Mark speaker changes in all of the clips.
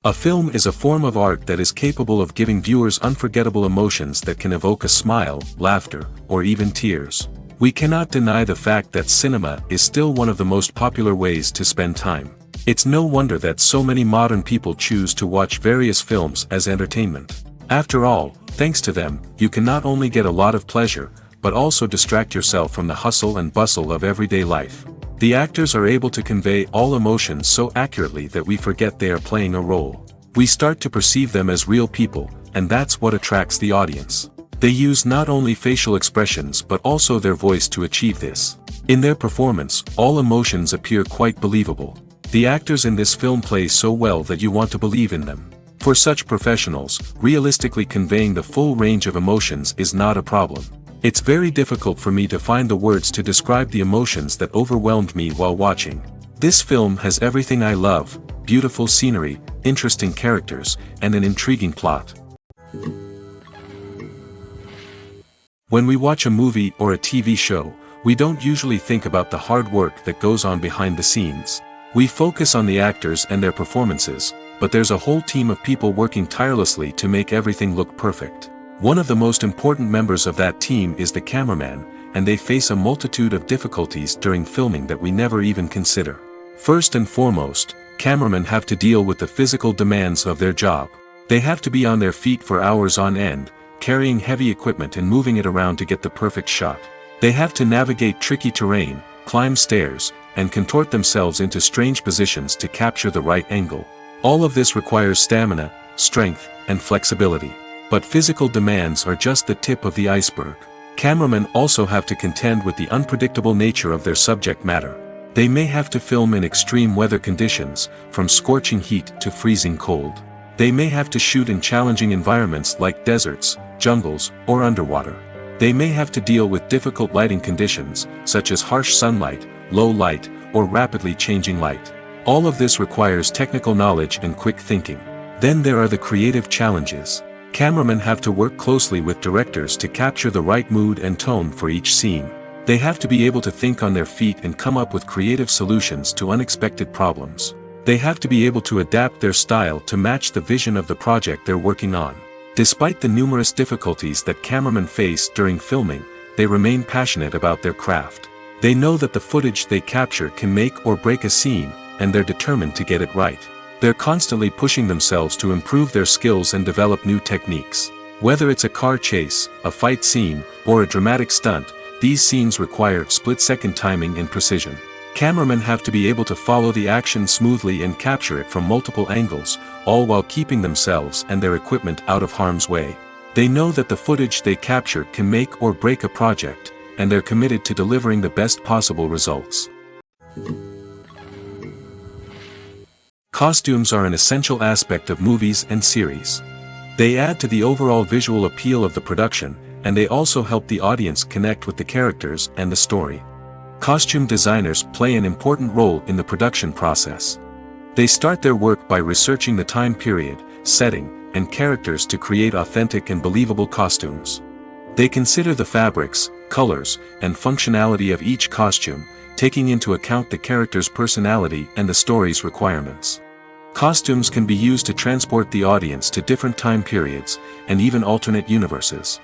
Speaker 1: A film is a form of art that is capable of giving viewers unforgettable emotions that can evoke a smile, laughter, or even tears. We cannot deny the fact that cinema is still one of the most popular ways to spend time. It's no wonder that so many modern people choose to watch various films as entertainment. After all, thanks to them, you can not only get a lot of pleasure, but also distract yourself from the hustle and bustle of everyday life. The actors are able to convey all emotions so accurately that we forget they are playing a role. We start to perceive them as real people, and that's what attracts the audience. They use not only facial expressions but also their voice to achieve this. In their performance, all emotions appear quite believable. The actors in this film play so well that you want to believe in them. For such professionals, realistically conveying the full range of emotions is not a problem. It's very difficult for me to find the words to describe the emotions that overwhelmed me while watching. This film has everything I love: beautiful scenery, interesting characters, and an intriguing plot. When we watch a movie or a TV show, we don't usually think about the hard work that goes on behind the scenes. We focus on the actors and their performances, but there's a whole team of people working tirelessly to make everything look perfect. One of the most important members of that team is the cameraman, and they face a multitude of difficulties during filming that we never even consider. First and foremost, cameramen have to deal with the physical demands of their job. They have to be on their feet for hours on end, carrying heavy equipment and moving it around to get the perfect shot. They have to navigate tricky terrain, climb stairs, and contort themselves into strange positions to capture the right angle. All of this requires stamina, strength, and flexibility. But physical demands are just the tip of the iceberg. Cameramen also have to contend with the unpredictable nature of their subject matter. They may have to film in extreme weather conditions, from scorching heat to freezing cold. They may have to shoot in challenging environments like deserts, jungles, or underwater. They may have to deal with difficult lighting conditions, such as harsh sunlight, low light, or rapidly changing light. All of this requires technical knowledge and quick thinking. Then there are the creative challenges. Cameramen have to work closely with directors to capture the right mood and tone for each scene. They have to be able to think on their feet and come up with creative solutions to unexpected problems. They have to be able to adapt their style to match the vision of the project they're working on. Despite the numerous difficulties that cameramen face during filming, they remain passionate about their craft. They know that the footage they capture can make or break a scene, and they're determined to get it right. They're constantly pushing themselves to improve their skills and develop new techniques. Whether it's a car chase, a fight scene, or a dramatic stunt, these scenes require split-second timing and precision. Cameramen have to be able to follow the action smoothly and capture it from multiple angles, all while keeping themselves and their equipment out of harm's way. They know that the footage they capture can make or break a project, and they're committed to delivering the best possible results. Costumes are an essential aspect of movies and series. They add to the overall visual appeal of the production, and they also help the audience connect with the characters and the story. Costume designers play an important role in the production process. They start their work by researching the time period, setting, and characters to create authentic and believable costumes. They consider the fabrics, colors, and functionality of each costume, taking into account the character's personality and the story's requirements. Costumes can be used to transport the audience to different time periods, and even alternate universes.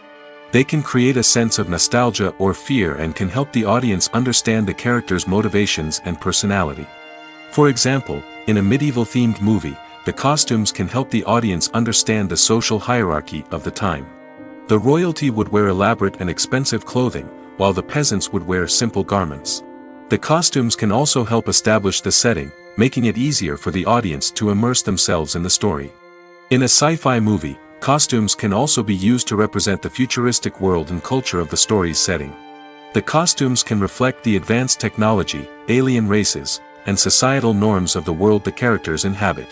Speaker 1: They can create a sense of nostalgia or fear and can help the audience understand the character's motivations and personality. For example, in a medieval-themed movie, the costumes can help the audience understand the social hierarchy of the time. The royalty would wear elaborate and expensive clothing, while the peasants would wear simple garments. The costumes can also help establish the setting, making it easier for the audience to immerse themselves in the story. In a sci-fi movie, costumes can also be used to represent the futuristic world and culture of the story's setting. The costumes can reflect the advanced technology, alien races, and societal norms of the world the characters inhabit.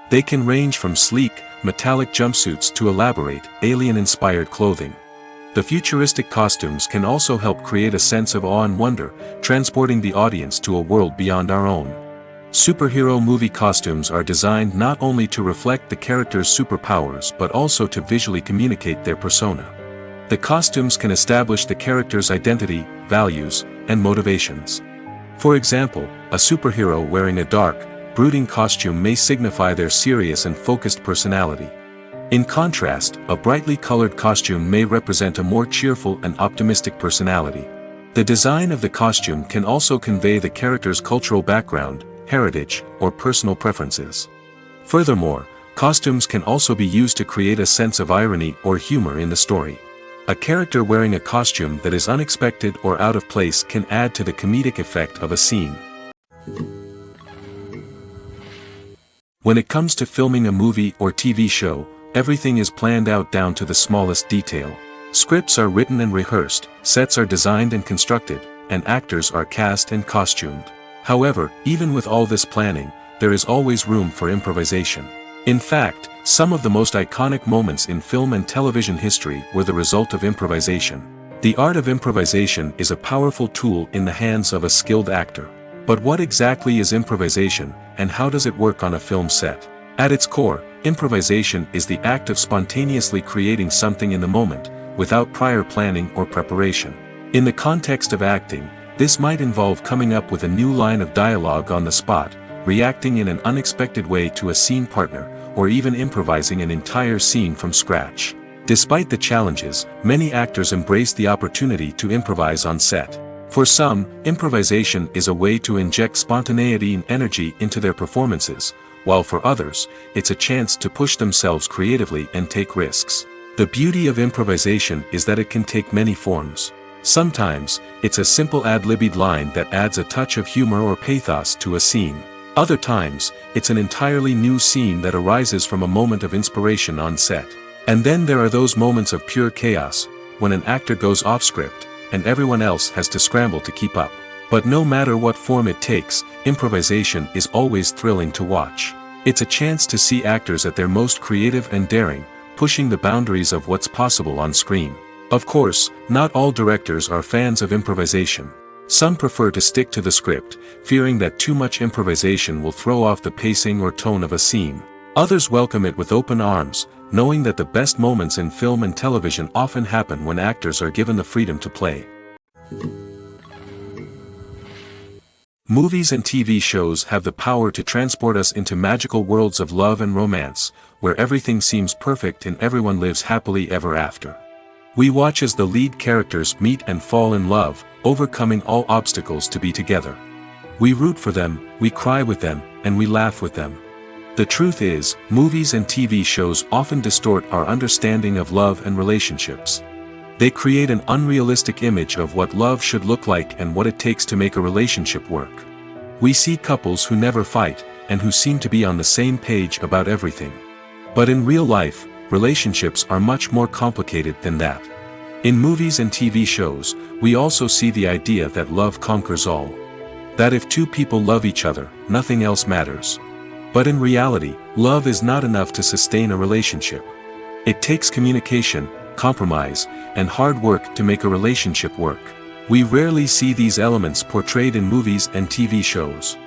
Speaker 1: They can range from sleek, metallic jumpsuits to elaborate, alien-inspired clothing. The futuristic costumes can also help create a sense of awe and wonder, transporting the audience to a world beyond our own. Superhero movie costumes are designed not only to reflect the character's superpowers but also to visually communicate their persona. The costumes can establish the character's identity, values, and motivations. For example, a superhero wearing a dark, brooding costume may signify their serious and focused personality. In contrast, a brightly colored costume may represent a more cheerful and optimistic personality. The design of the costume can also convey the character's cultural background, heritage, or personal preferences. Furthermore, costumes can also be used to create a sense of irony or humor in the story. A character wearing a costume that is unexpected or out of place can add to the comedic effect of a scene. When it comes to filming a movie or TV show, everything is planned out down to the smallest detail. Scripts are written and rehearsed, sets are designed and constructed, and actors are cast and costumed. However, even with all this planning, there is always room for improvisation. In fact, some of the most iconic moments in film and television history were the result of improvisation. The art of improvisation is a powerful tool in the hands of a skilled actor. But what exactly is improvisation, and how does it work on a film set? At its core, improvisation is the act of spontaneously creating something in the moment, without prior planning or preparation. In the context of acting, this might involve coming up with a new line of dialogue on the spot, reacting in an unexpected way to a scene partner, or even improvising an entire scene from scratch. Despite the challenges, many actors embrace the opportunity to improvise on set. For some, improvisation is a way to inject spontaneity and energy into their performances, while for others, it's a chance to push themselves creatively and take risks. The beauty of improvisation is that it can take many forms. Sometimes, it's a simple ad-libbed line that adds a touch of humor or pathos to a scene. Other times, it's an entirely new scene that arises from a moment of inspiration on set. And then there are those moments of pure chaos, when an actor goes off script, and everyone else has to scramble to keep up. But no matter what form it takes, improvisation is always thrilling to watch. It's a chance to see actors at their most creative and daring, pushing the boundaries of what's possible on screen. Of course, not all directors are fans of improvisation. Some prefer to stick to the script, fearing that too much improvisation will throw off the pacing or tone of a scene. Others welcome it with open arms, knowing that the best moments in film and television often happen when actors are given the freedom to play. Movies and TV shows have the power to transport us into magical worlds of love and romance, where everything seems perfect and everyone lives happily ever after. We watch as the lead characters meet and fall in love, overcoming all obstacles to be together. We root for them, we cry with them, and we laugh with them. The truth is, movies and TV shows often distort our understanding of love and relationships. They create an unrealistic image of what love should look like and what it takes to make a relationship work. We see couples who never fight, and who seem to be on the same page about everything. But in real life, relationships are much more complicated than that. In movies and TV shows, we also see the idea that love conquers all. That if two people love each other, nothing else matters. But in reality, love is not enough to sustain a relationship. It takes communication, compromise, and hard work to make a relationship work. We rarely see these elements portrayed in movies and TV shows.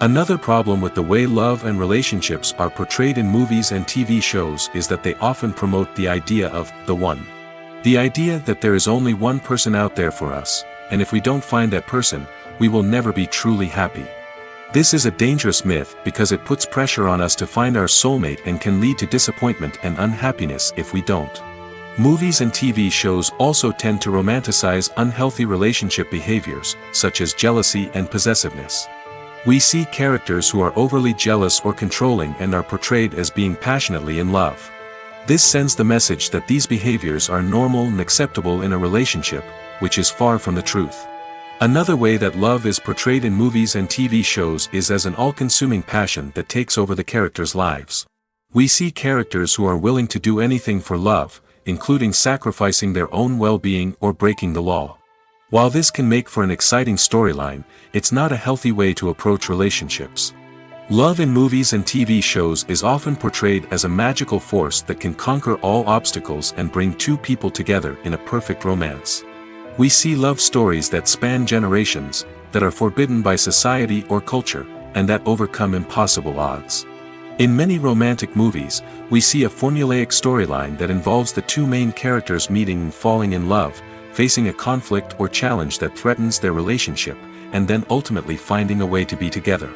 Speaker 1: Another problem with the way love and relationships are portrayed in movies and TV shows is that they often promote the idea of the one. The idea that there is only one person out there for us, and if we don't find that person, we will never be truly happy. This is a dangerous myth because it puts pressure on us to find our soulmate and can lead to disappointment and unhappiness if we don't. Movies and TV shows also tend to romanticize unhealthy relationship behaviors, such as jealousy and possessiveness. We see characters who are overly jealous or controlling and are portrayed as being passionately in love. This sends the message that these behaviors are normal and acceptable in a relationship, which is far from the truth. Another way that love is portrayed in movies and TV shows is as an all-consuming passion that takes over the characters' lives. We see characters who are willing to do anything for love, including sacrificing their own well-being or breaking the law. While this can make for an exciting storyline, it's not a healthy way to approach relationships. Love in movies and TV shows is often portrayed as a magical force that can conquer all obstacles and bring two people together in a perfect romance. We see love stories that span generations, that are forbidden by society or culture, and that overcome impossible odds. In many romantic movies, we see a formulaic storyline that involves the two main characters meeting and falling in love, facing a conflict or challenge that threatens their relationship, and then ultimately finding a way to be together.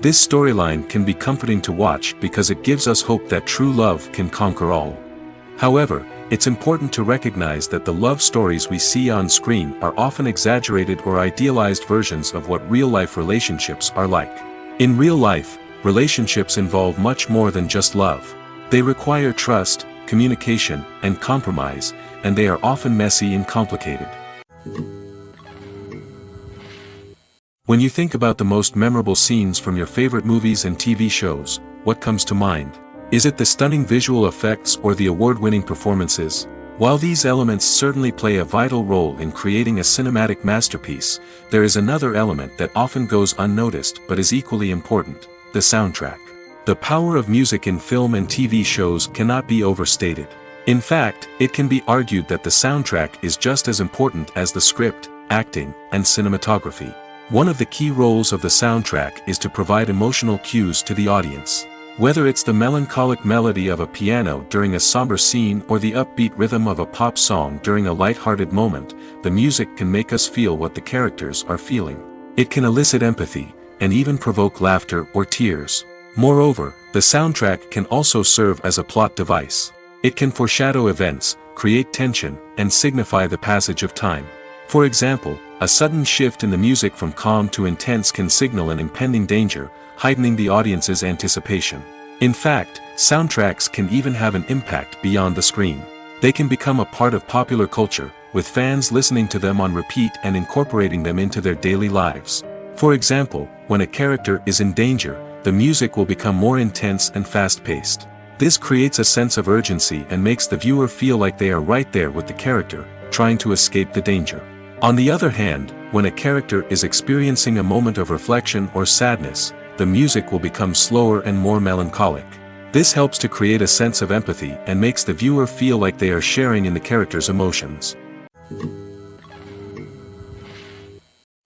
Speaker 1: This storyline can be comforting to watch because it gives us hope that true love can conquer all. However, it's important to recognize that the love stories we see on screen are often exaggerated or idealized versions of what real-life relationships are like. In real life, relationships involve much more than just love. They require trust, communication, and compromise, and they are often messy and complicated. When you think about the most memorable scenes from your favorite movies and TV shows, what comes to mind? Is it the stunning visual effects or the award-winning performances? While these elements certainly play a vital role in creating a cinematic masterpiece, there is another element that often goes unnoticed but is equally important: the soundtrack. The power of music in film and TV shows cannot be overstated. In fact, it can be argued that the soundtrack is just as important as the script, acting, and cinematography. One of the key roles of the soundtrack is to provide emotional cues to the audience. Whether it's the melancholic melody of a piano during a somber scene or the upbeat rhythm of a pop song during a light-hearted moment, the music can make us feel what the characters are feeling. It can elicit empathy, and even provoke laughter or tears. Moreover, the soundtrack can also serve as a plot device. It can foreshadow events, create tension, and signify the passage of time. For example, a sudden shift in the music from calm to intense can signal an impending danger, heightening the audience's anticipation. In fact, soundtracks can even have an impact beyond the screen. They can become a part of popular culture, with fans listening to them on repeat and incorporating them into their daily lives. For example, when a character is in danger, the music will become more intense and fast-paced. This creates a sense of urgency and makes the viewer feel like they are right there with the character, trying to escape the danger. On the other hand, when a character is experiencing a moment of reflection or sadness, the music will become slower and more melancholic. This helps to create a sense of empathy and makes the viewer feel like they are sharing in the character's emotions.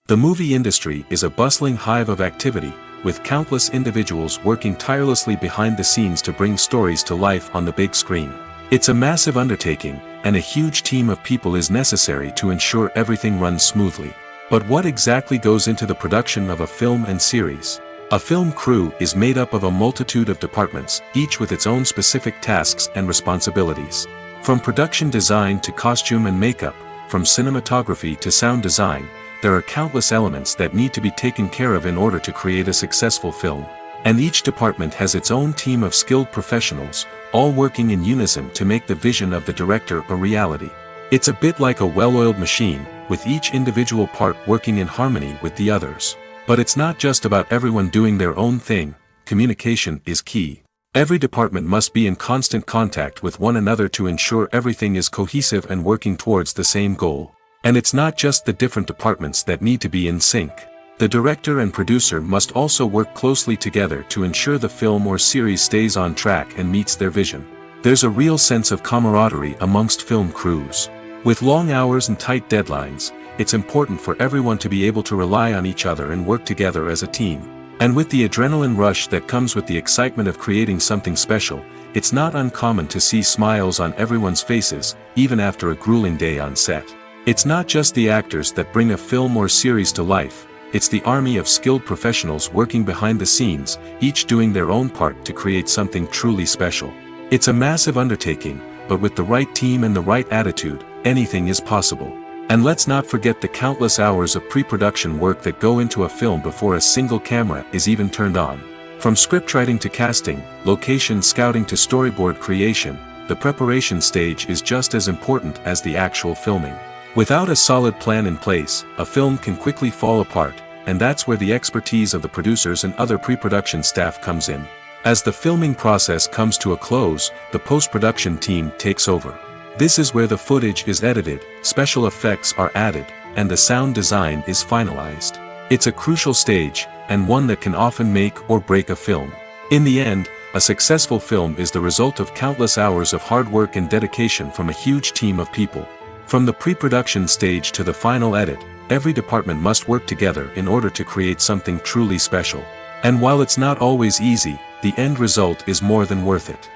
Speaker 1: The movie industry is a bustling hive of activity, with countless individuals working tirelessly behind the scenes to bring stories to life on the big screen. It's a massive undertaking, and a huge team of people is necessary to ensure everything runs smoothly. But what exactly goes into the production of a film and series? A film crew is made up of a multitude of departments, each with its own specific tasks and responsibilities. From production design to costume and makeup, from cinematography to sound design, there are countless elements that need to be taken care of in order to create a successful film. And each department has its own team of skilled professionals, all working in unison to make the vision of the director a reality. It's a bit like a well-oiled machine, with each individual part working in harmony with the others. But it's not just about everyone doing their own thing. Communication is key. Every department must be in constant contact with one another to ensure everything is cohesive and working towards the same goal. And it's not just the different departments that need to be in sync. The director and producer must also work closely together to ensure the film or series stays on track and meets their vision. There's a real sense of camaraderie amongst film crews. With long hours and tight deadlines, it's important for everyone to be able to rely on each other and work together as a team. And with the adrenaline rush that comes with the excitement of creating something special, it's not uncommon to see smiles on everyone's faces, even after a grueling day on set. It's not just the actors that bring a film or series to life, it's the army of skilled professionals working behind the scenes, each doing their own part to create something truly special. It's a massive undertaking, but with the right team and the right attitude, anything is possible. And let's not forget the countless hours of pre-production work that go into a film before a single camera is even turned on. From scriptwriting to casting, location scouting to storyboard creation, the preparation stage is just as important as the actual filming. Without a solid plan in place, a film can quickly fall apart, and that's where the expertise of the producers and other pre-production staff comes in. As the filming process comes to a close, the post-production team takes over. This is where the footage is edited, special effects are added, and the sound design is finalized. It's a crucial stage, and one that can often make or break a film. In the end, a successful film is the result of countless hours of hard work and dedication from a huge team of people. From the pre-production stage to the final edit, every department must work together in order to create something truly special. And while it's not always easy, the end result is more than worth it.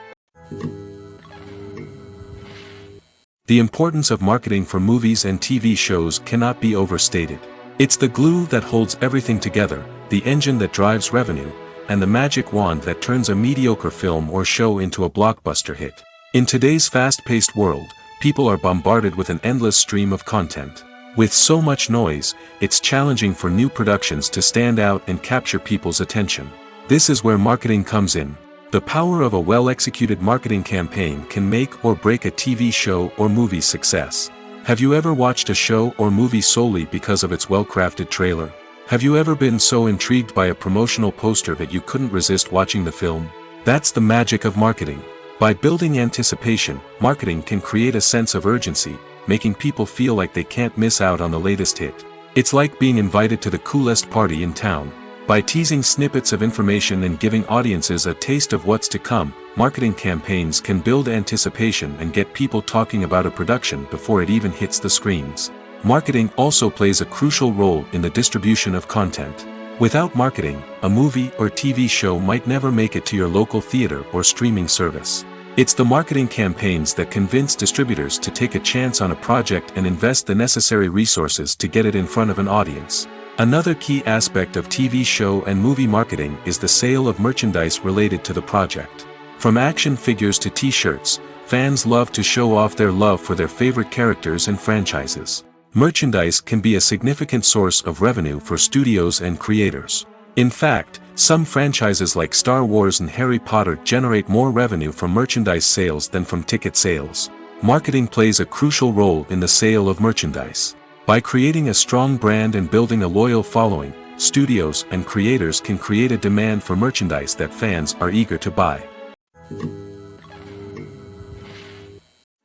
Speaker 1: The importance of marketing for movies and TV shows cannot be overstated. It's the glue that holds everything together, the engine that drives revenue, and the magic wand that turns a mediocre film or show into a blockbuster hit. In today's fast-paced world, people are bombarded with an endless stream of content. With so much noise, it's challenging for new productions to stand out and capture people's attention. This is where marketing comes in. The power of a well-executed marketing campaign can make or break a TV show or movie's success. Have you ever watched a show or movie solely because of its well-crafted trailer? Have you ever been so intrigued by a promotional poster that you couldn't resist watching the film? That's the magic of marketing. By building anticipation, marketing can create a sense of urgency, making people feel like they can't miss out on the latest hit. It's like being invited to the coolest party in town. By teasing snippets of information and giving audiences a taste of what's to come, marketing campaigns can build anticipation and get people talking about a production before it even hits the screens. Marketing also plays a crucial role in the distribution of content. Without marketing, a movie or TV show might never make it to your local theater or streaming service. It's the marketing campaigns that convince distributors to take a chance on a project and invest the necessary resources to get it in front of an audience. Another key aspect of TV show and movie marketing is the sale of merchandise related to the project. From action figures to t-shirts, fans love to show off their love for their favorite characters and franchises. Merchandise can be a significant source of revenue for studios and creators. In fact, some franchises like Star Wars and Harry Potter generate more revenue from merchandise sales than from ticket sales. Marketing plays a crucial role in the sale of merchandise. By creating a strong brand and building a loyal following, studios and creators can create a demand for merchandise that fans are eager to buy.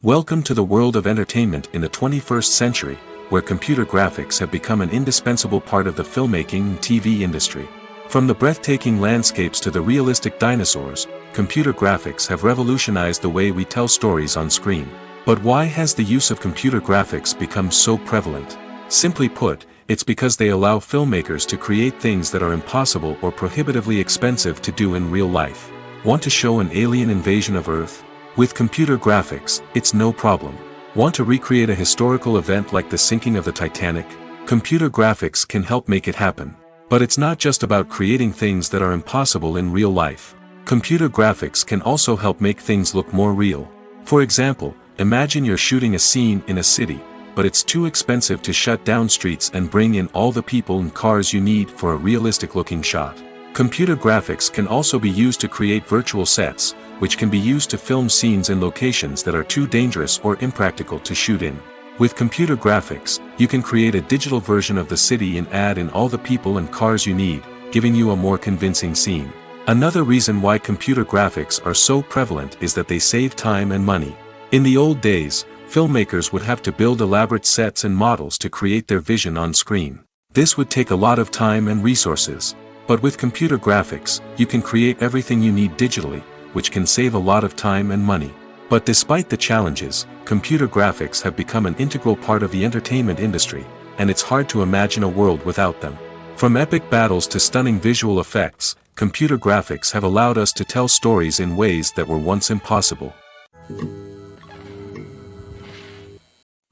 Speaker 1: Welcome to the world of entertainment in the 21st century, where computer graphics have become an indispensable part of the filmmaking and TV industry. From the breathtaking landscapes to the realistic dinosaurs, computer graphics have revolutionized the way we tell stories on screen. But why has the use of computer graphics become so prevalent? Simply put, it's because they allow filmmakers to create things that are impossible or prohibitively expensive to do in real life. Want to show an alien invasion of Earth? With computer graphics, it's no problem. Want to recreate a historical event like the sinking of the Titanic? Computer graphics can help make it happen. But it's not just about creating things that are impossible in real life. Computer graphics can also help make things look more real. For example, imagine you're shooting a scene in a city, but it's too expensive to shut down streets and bring in all the people and cars you need for a realistic-looking shot. Computer graphics can also be used to create virtual sets, which can be used to film scenes in locations that are too dangerous or impractical to shoot in. With computer graphics, you can create a digital version of the city and add in all the people and cars you need, giving you a more convincing scene. Another reason why computer graphics are so prevalent is that they save time and money. In the old days, filmmakers would have to build elaborate sets and models to create their vision on screen. This would take a lot of time and resources. But with computer graphics, you can create everything you need digitally, which can save a lot of time and money. But despite the challenges, computer graphics have become an integral part of the entertainment industry, and it's hard to imagine a world without them. From epic battles to stunning visual effects, computer graphics have allowed us to tell stories in ways that were once impossible.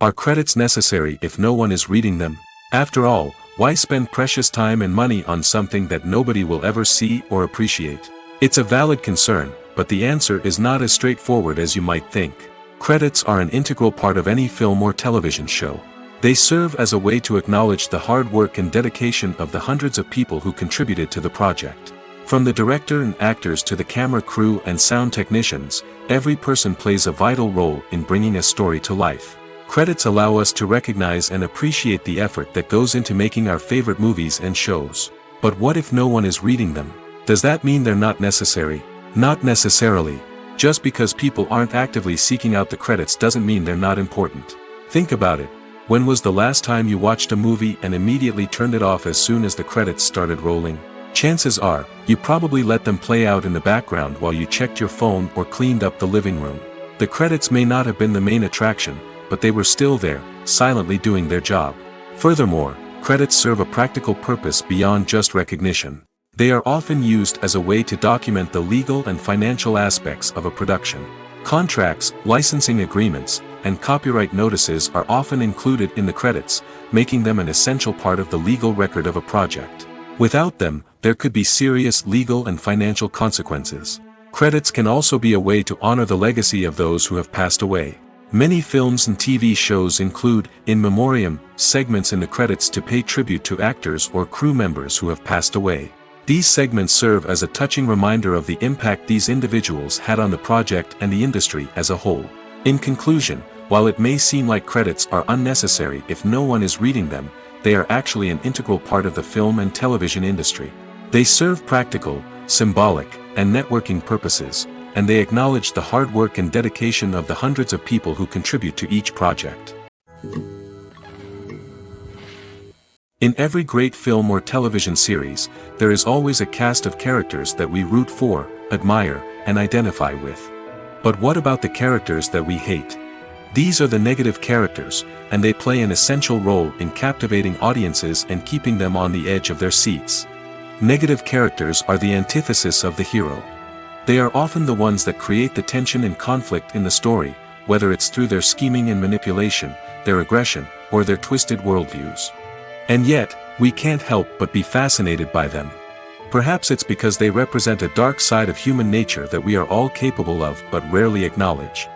Speaker 1: Are credits necessary if no one is reading them? After all, why spend precious time and money on something that nobody will ever see or appreciate? It's a valid concern, but the answer is not as straightforward as you might think. Credits are an integral part of any film or television show. They serve as a way to acknowledge the hard work and dedication of the hundreds of people who contributed to the project. From the director and actors to the camera crew and sound technicians, every person plays a vital role in bringing a story to life. Credits allow us to recognize and appreciate the effort that goes into making our favorite movies and shows. But what if no one is reading them? Does that mean they're not necessary? Not necessarily. Just because people aren't actively seeking out the credits doesn't mean they're not important. Think about it. When was the last time you watched a movie and immediately turned it off as soon as the credits started rolling? Chances are, you probably let them play out in the background while you checked your phone or cleaned up the living room. The credits may not have been the main attraction, but they were still there, silently doing their job. Furthermore, credits serve a practical purpose beyond just recognition. They are often used as a way to document the legal and financial aspects of a production. Contracts, licensing agreements, and copyright notices are often included in the credits, making them an essential part of the legal record of a project. Without them, there could be serious legal and financial consequences. Credits can also be a way to honor the legacy of those who have passed away. Many films and TV shows include, in memoriam, segments in the credits to pay tribute to actors or crew members who have passed away. These segments serve as a touching reminder of the impact these individuals had on the project and the industry as a whole. In conclusion, while it may seem like credits are unnecessary if no one is reading them, they are actually an integral part of the film and television industry. They serve practical, symbolic, and networking purposes, and they acknowledge the hard work and dedication of the hundreds of people who contribute to each project. In every great film or television series, there is always a cast of characters that we root for, admire, and identify with. But what about the characters that we hate? These are the negative characters, and they play an essential role in captivating audiences and keeping them on the edge of their seats. Negative characters are the antithesis of the hero. They are often the ones that create the tension and conflict in the story, whether it's through their scheming and manipulation, their aggression, or their twisted worldviews. And yet, we can't help but be fascinated by them. Perhaps it's because they represent a dark side of human nature that we are all capable of but rarely acknowledge.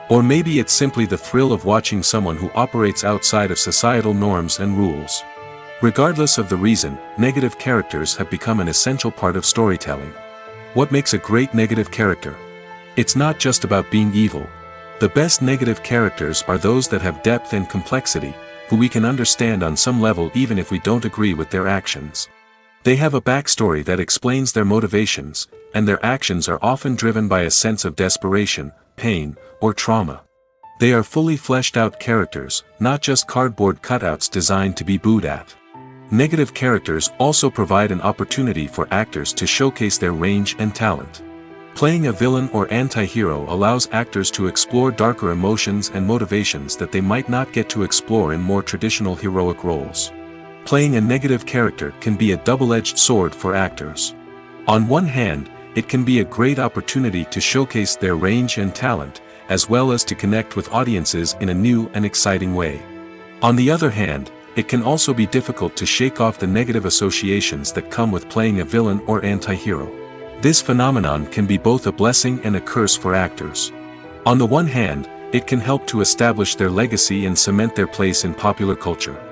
Speaker 1: Or maybe it's simply the thrill of watching someone who operates outside of societal norms and rules. Regardless of the reason, negative characters have become an essential part of storytelling. What makes a great negative character? It's not just about being evil. The best negative characters are those that have depth and complexity, who we can understand on some level even if we don't agree with their actions. They have a backstory that explains their motivations, and their actions are often driven by a sense of desperation, pain, or trauma. They are fully fleshed out characters, not just cardboard cutouts designed to be booed at. Negative characters also provide an opportunity for actors to showcase their range and talent. Playing a villain or anti-hero allows actors to explore darker emotions and motivations that they might not get to explore in more traditional heroic roles. Playing a negative character can be a double-edged sword for actors. On one hand, it can be a great opportunity to showcase their range and talent, as well as to connect with audiences in a new and exciting way. On the other hand, it can also be difficult to shake off the negative associations that come with playing a villain or anti-hero. This phenomenon can be both a blessing and a curse for actors. On the one hand, it can help to establish their legacy and cement their place in popular culture.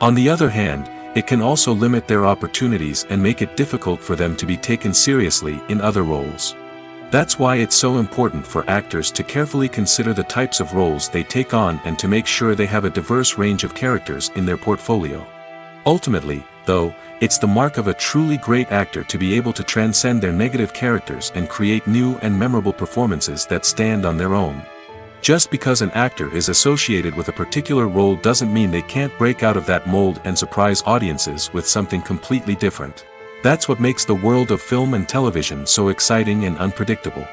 Speaker 1: On the other hand, it can also limit their opportunities and make it difficult for them to be taken seriously in other roles. That's why it's so important for actors to carefully consider the types of roles they take on and to make sure they have a diverse range of characters in their portfolio. Ultimately, though, it's the mark of a truly great actor to be able to transcend their negative characters and create new and memorable performances that stand on their own. Just because an actor is associated with a particular role doesn't mean they can't break out of that mold and surprise audiences with something completely different. That's what makes the world of film and television so exciting and unpredictable.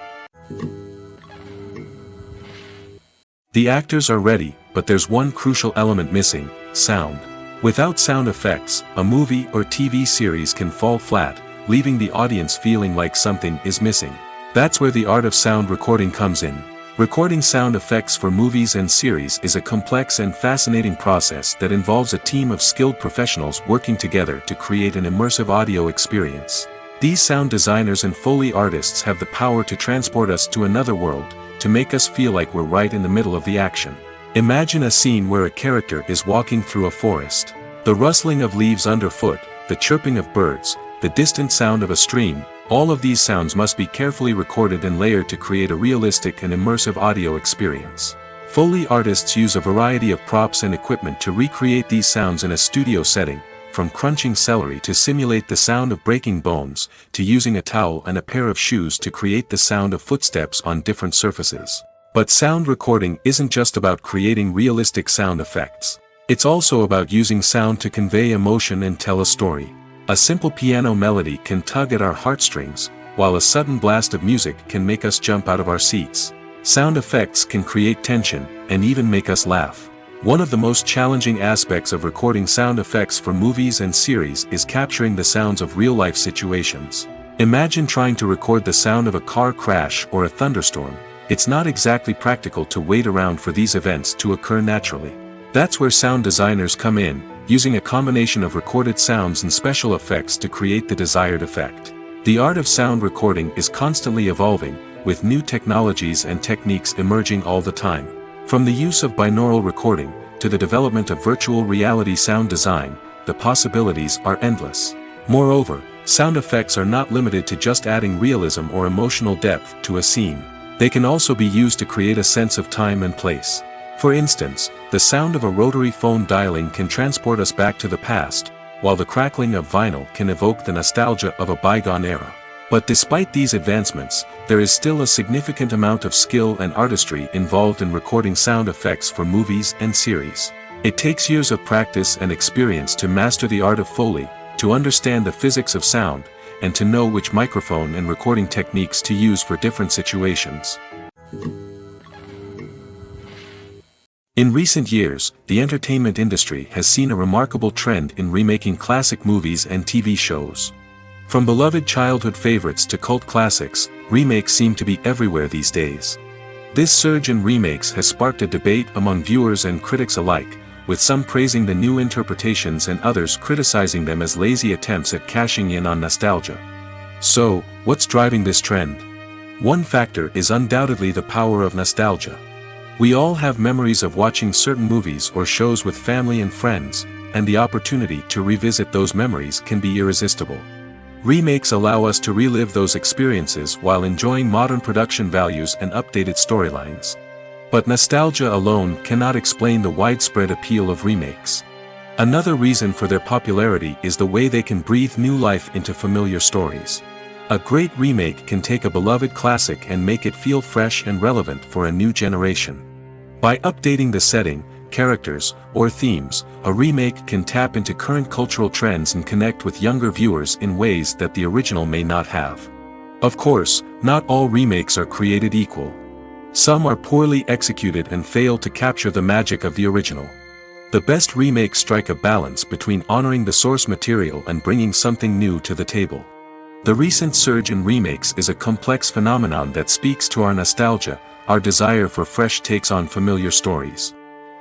Speaker 1: The actors are ready, but there's one crucial element missing: sound. Without sound effects, a movie or TV series can fall flat, leaving the audience feeling like something is missing. That's where the art of sound recording comes in. Recording sound effects for movies and series is a complex and fascinating process that involves a team of skilled professionals working together to create an immersive audio experience. These sound designers and Foley artists have the power to transport us to another world, to make us feel like we're right in the middle of the action. Imagine a scene where a character is walking through a forest. The rustling of leaves underfoot, the chirping of birds, the distant sound of a stream, all of these sounds must be carefully recorded and layered to create a realistic and immersive audio experience. Foley artists use a variety of props and equipment to recreate these sounds in a studio setting, from crunching celery to simulate the sound of breaking bones, to using a towel and a pair of shoes to create the sound of footsteps on different surfaces. But sound recording isn't just about creating realistic sound effects. It's also about using sound to convey emotion and tell a story. A simple piano melody can tug at our heartstrings, while a sudden blast of music can make us jump out of our seats. Sound effects can create tension, and even make us laugh. One of the most challenging aspects of recording sound effects for movies and series is capturing the sounds of real-life situations. Imagine trying to record the sound of a car crash or a thunderstorm. It's not exactly practical to wait around for these events to occur naturally. That's where sound designers come in, using a combination of recorded sounds and special effects to create the desired effect. The art of sound recording is constantly evolving, with new technologies and techniques emerging all the time. From the use of binaural recording, to the development of virtual reality sound design, the possibilities are endless. Moreover, sound effects are not limited to just adding realism or emotional depth to a scene. They can also be used to create a sense of time and place. For instance, the sound of a rotary phone dialing can transport us back to the past, while the crackling of vinyl can evoke the nostalgia of a bygone era. But despite these advancements, there is still a significant amount of skill and artistry involved in recording sound effects for movies and series. It takes years of practice and experience to master the art of Foley, to understand the physics of sound, and to know which microphone and recording techniques to use for different situations. In recent years, the entertainment industry has seen a remarkable trend in remaking classic movies and TV shows. From beloved childhood favorites to cult classics, remakes seem to be everywhere these days. This surge in remakes has sparked a debate among viewers and critics alike, with some praising the new interpretations and others criticizing them as lazy attempts at cashing in on nostalgia. So, what's driving this trend? One factor is undoubtedly the power of nostalgia. We all have memories of watching certain movies or shows with family and friends, and the opportunity to revisit those memories can be irresistible. Remakes allow us to relive those experiences while enjoying modern production values and updated storylines. But nostalgia alone cannot explain the widespread appeal of remakes. Another reason for their popularity is the way they can breathe new life into familiar stories. A great remake can take a beloved classic and make it feel fresh and relevant for a new generation. By updating the setting, characters, or themes, a remake can tap into current cultural trends and connect with younger viewers in ways that the original may not have. Of course, not all remakes are created equal. Some are poorly executed and fail to capture the magic of the original. The best remakes strike a balance between honoring the source material and bringing something new to the table. The recent surge in remakes is a complex phenomenon that speaks to our nostalgia, our desire for fresh takes on familiar stories.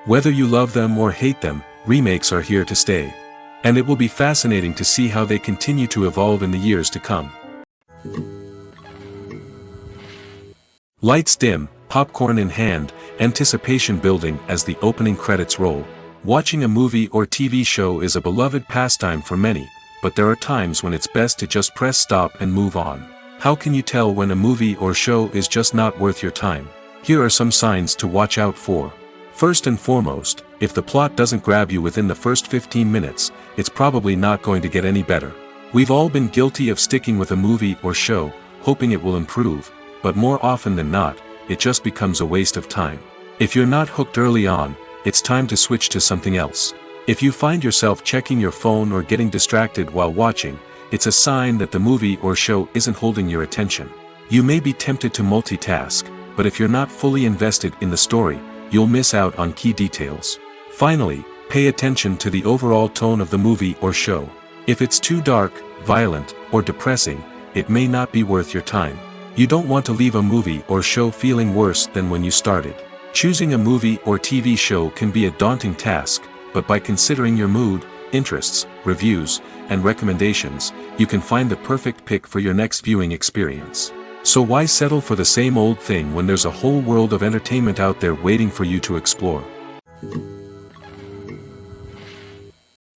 Speaker 1: Whether you love them or hate them, remakes are here to stay. And it will be fascinating to see how they continue to evolve in the years to come. Lights dim, popcorn in hand, anticipation building as the opening credits roll. Watching a movie or TV show is a beloved pastime for many, but there are times when it's best to just press stop and move on. How can you tell when a movie or show is just not worth your time? Here are some signs to watch out for. First and foremost, if the plot doesn't grab you within the first 15 minutes, it's probably not going to get any better. We've all been guilty of sticking with a movie or show, hoping it will improve, but more often than not, it just becomes a waste of time. If you're not hooked early on, it's time to switch to something else. If you find yourself checking your phone or getting distracted while watching, it's a sign that the movie or show isn't holding your attention. You may be tempted to multitask, but if you're not fully invested in the story, you'll miss out on key details. Finally, pay attention to the overall tone of the movie or show. If it's too dark, violent, or depressing, it may not be worth your time. You don't want to leave a movie or show feeling worse than when you started. Choosing a movie or TV show can be a daunting task, but by considering your mood, interests, reviews, and recommendations, you can find the perfect pick for your next viewing experience. So why settle for the same old thing when there's a whole world of entertainment out there waiting for you to explore?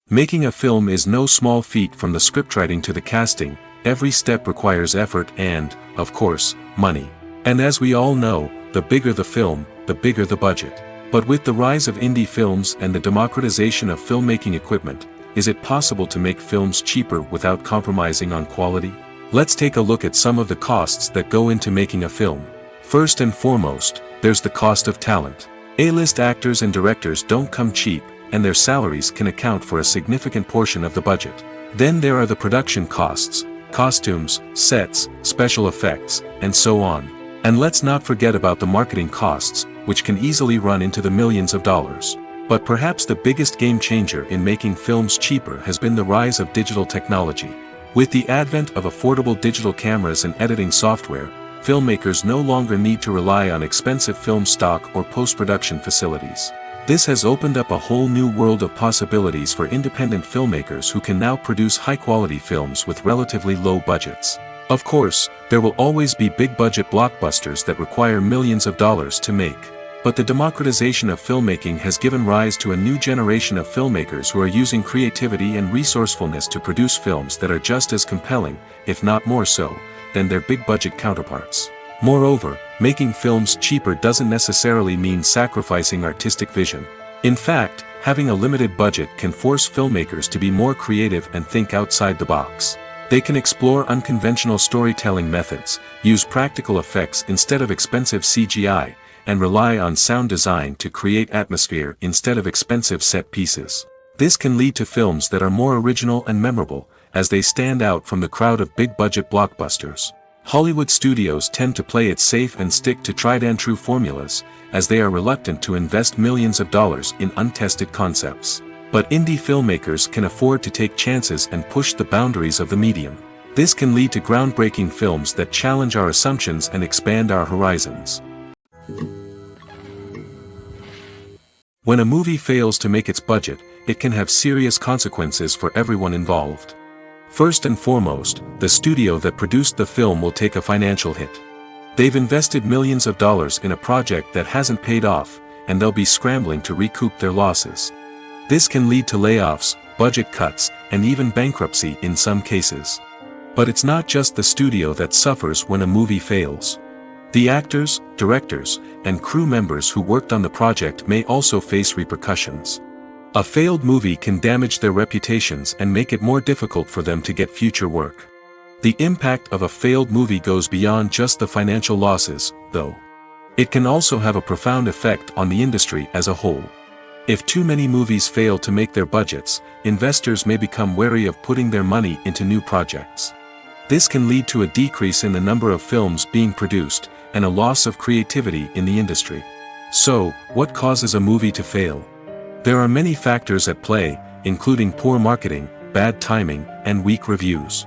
Speaker 1: Making a film is no small feat. From the scriptwriting to the casting, every step requires effort and, of course, money. And as we all know, the bigger the film, the bigger the budget. But with the rise of indie films and the democratization of filmmaking equipment, is it possible to make films cheaper without compromising on quality? Let's take a look at some of the costs that go into making a film. First and foremost, there's the cost of talent. A-list actors and directors don't come cheap, and their salaries can account for a significant portion of the budget. Then there are the production costs, costumes, sets, special effects, and so on. And let's not forget about the marketing costs, which can easily run into the millions of dollars. But perhaps the biggest game changer in making films cheaper has been the rise of digital technology. With the advent of affordable digital cameras and editing software, filmmakers no longer need to rely on expensive film stock or post-production facilities. This has opened up a whole new world of possibilities for independent filmmakers who can now produce high-quality films with relatively low budgets. Of course, there will always be big-budget blockbusters that require millions of dollars to make. But the democratization of filmmaking has given rise to a new generation of filmmakers who are using creativity and resourcefulness to produce films that are just as compelling, if not more so, than their big-budget counterparts. Moreover, making films cheaper doesn't necessarily mean sacrificing artistic vision. In fact, having a limited budget can force filmmakers to be more creative and think outside the box. They can explore unconventional storytelling methods, use practical effects instead of expensive CGI, and rely on sound design to create atmosphere instead of expensive set pieces. This can lead to films that are more original and memorable, as they stand out from the crowd of big-budget blockbusters. Hollywood studios tend to play it safe and stick to tried-and-true formulas, as they are reluctant to invest millions of dollars in untested concepts. But indie filmmakers can afford to take chances and push the boundaries of the medium. This can lead to groundbreaking films that challenge our assumptions and expand our horizons. When a movie fails to make its budget, it can have serious consequences for everyone involved. First and foremost, the studio that produced the film will take a financial hit. They've invested millions of dollars in a project that hasn't paid off, and they'll be scrambling to recoup their losses. This can lead to layoffs, budget cuts, and even bankruptcy in some cases. But it's not just the studio that suffers when a movie fails. The actors, directors, and crew members who worked on the project may also face repercussions. A failed movie can damage their reputations and make it more difficult for them to get future work. The impact of a failed movie goes beyond just the financial losses, though. It can also have a profound effect on the industry as a whole. If too many movies fail to make their budgets, investors may become wary of putting their money into new projects. This can lead to a decrease in the number of films being produced, and a loss of creativity in the industry. So, what causes a movie to fail? There are many factors at play, including poor marketing, bad timing, and weak reviews.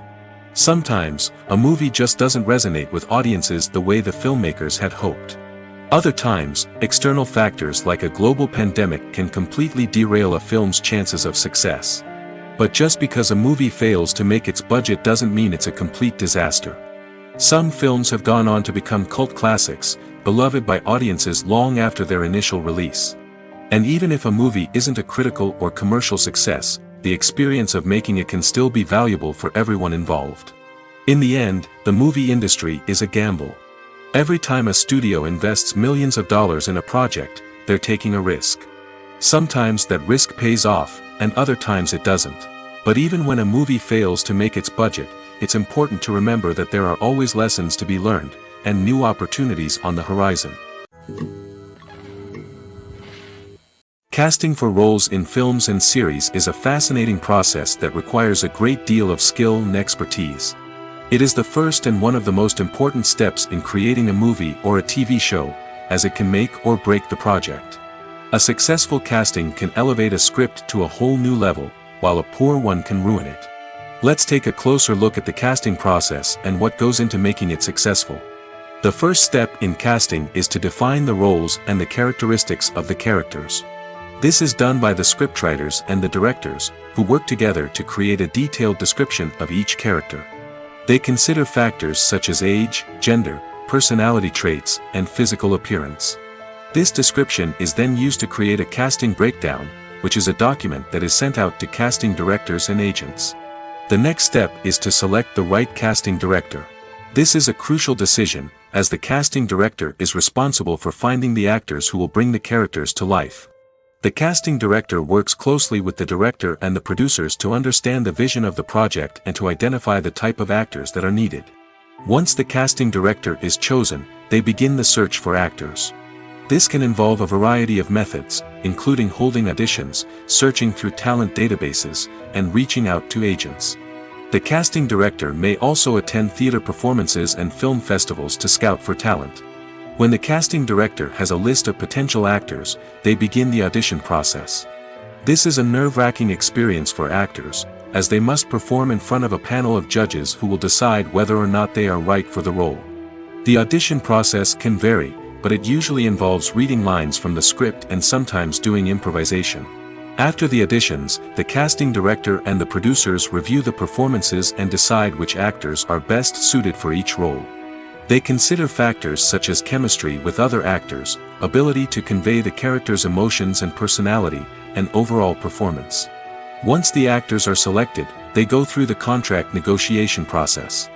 Speaker 1: Sometimes, a movie just doesn't resonate with audiences the way the filmmakers had hoped. Other times, external factors like a global pandemic can completely derail a film's chances of success. But just because a movie fails to make its budget doesn't mean it's a complete disaster. Some films have gone on to become cult classics, beloved by audiences long after their initial release. And even if a movie isn't a critical or commercial success, the experience of making it can still be valuable for everyone involved. In the end, the movie industry is a gamble. Every time a studio invests millions of dollars in a project, they're taking a risk. Sometimes that risk pays off, and other times it doesn't. But even when a movie fails to make its budget, it's important to remember that there are always lessons to be learned, and new opportunities on the horizon. Casting for roles in films and series is a fascinating process that requires a great deal of skill and expertise. It is the first and one of the most important steps in creating a movie or a TV show, as it can make or break the project. A successful casting can elevate a script to a whole new level, while a poor one can ruin it. Let's take a closer look at the casting process and what goes into making it successful. The first step in casting is to define the roles and the characteristics of the characters. This is done by the scriptwriters and the directors, who work together to create a detailed description of each character. They consider factors such as age, gender, personality traits, and physical appearance. This description is then used to create a casting breakdown, which is a document that is sent out to casting directors and agents. The next step is to select the right casting director. This is a crucial decision, as the casting director is responsible for finding the actors who will bring the characters to life. The casting director works closely with the director and the producers to understand the vision of the project and to identify the type of actors that are needed. Once the casting director is chosen, they begin the search for actors. This can involve a variety of methods, including holding auditions, searching through talent databases, and reaching out to agents. The casting director may also attend theater performances and film festivals to scout for talent. When the casting director has a list of potential actors, they begin the audition process. This is a nerve-wracking experience for actors, as they must perform in front of a panel of judges who will decide whether or not they are right for the role. The audition process can vary, but it usually involves reading lines from the script and sometimes doing improvisation. After the auditions, the casting director and the producers review the performances and decide which actors are best suited for each role. They consider factors such as chemistry with other actors, ability to convey the character's emotions and personality, and overall performance. Once the actors are selected, they go through the contract negotiation process.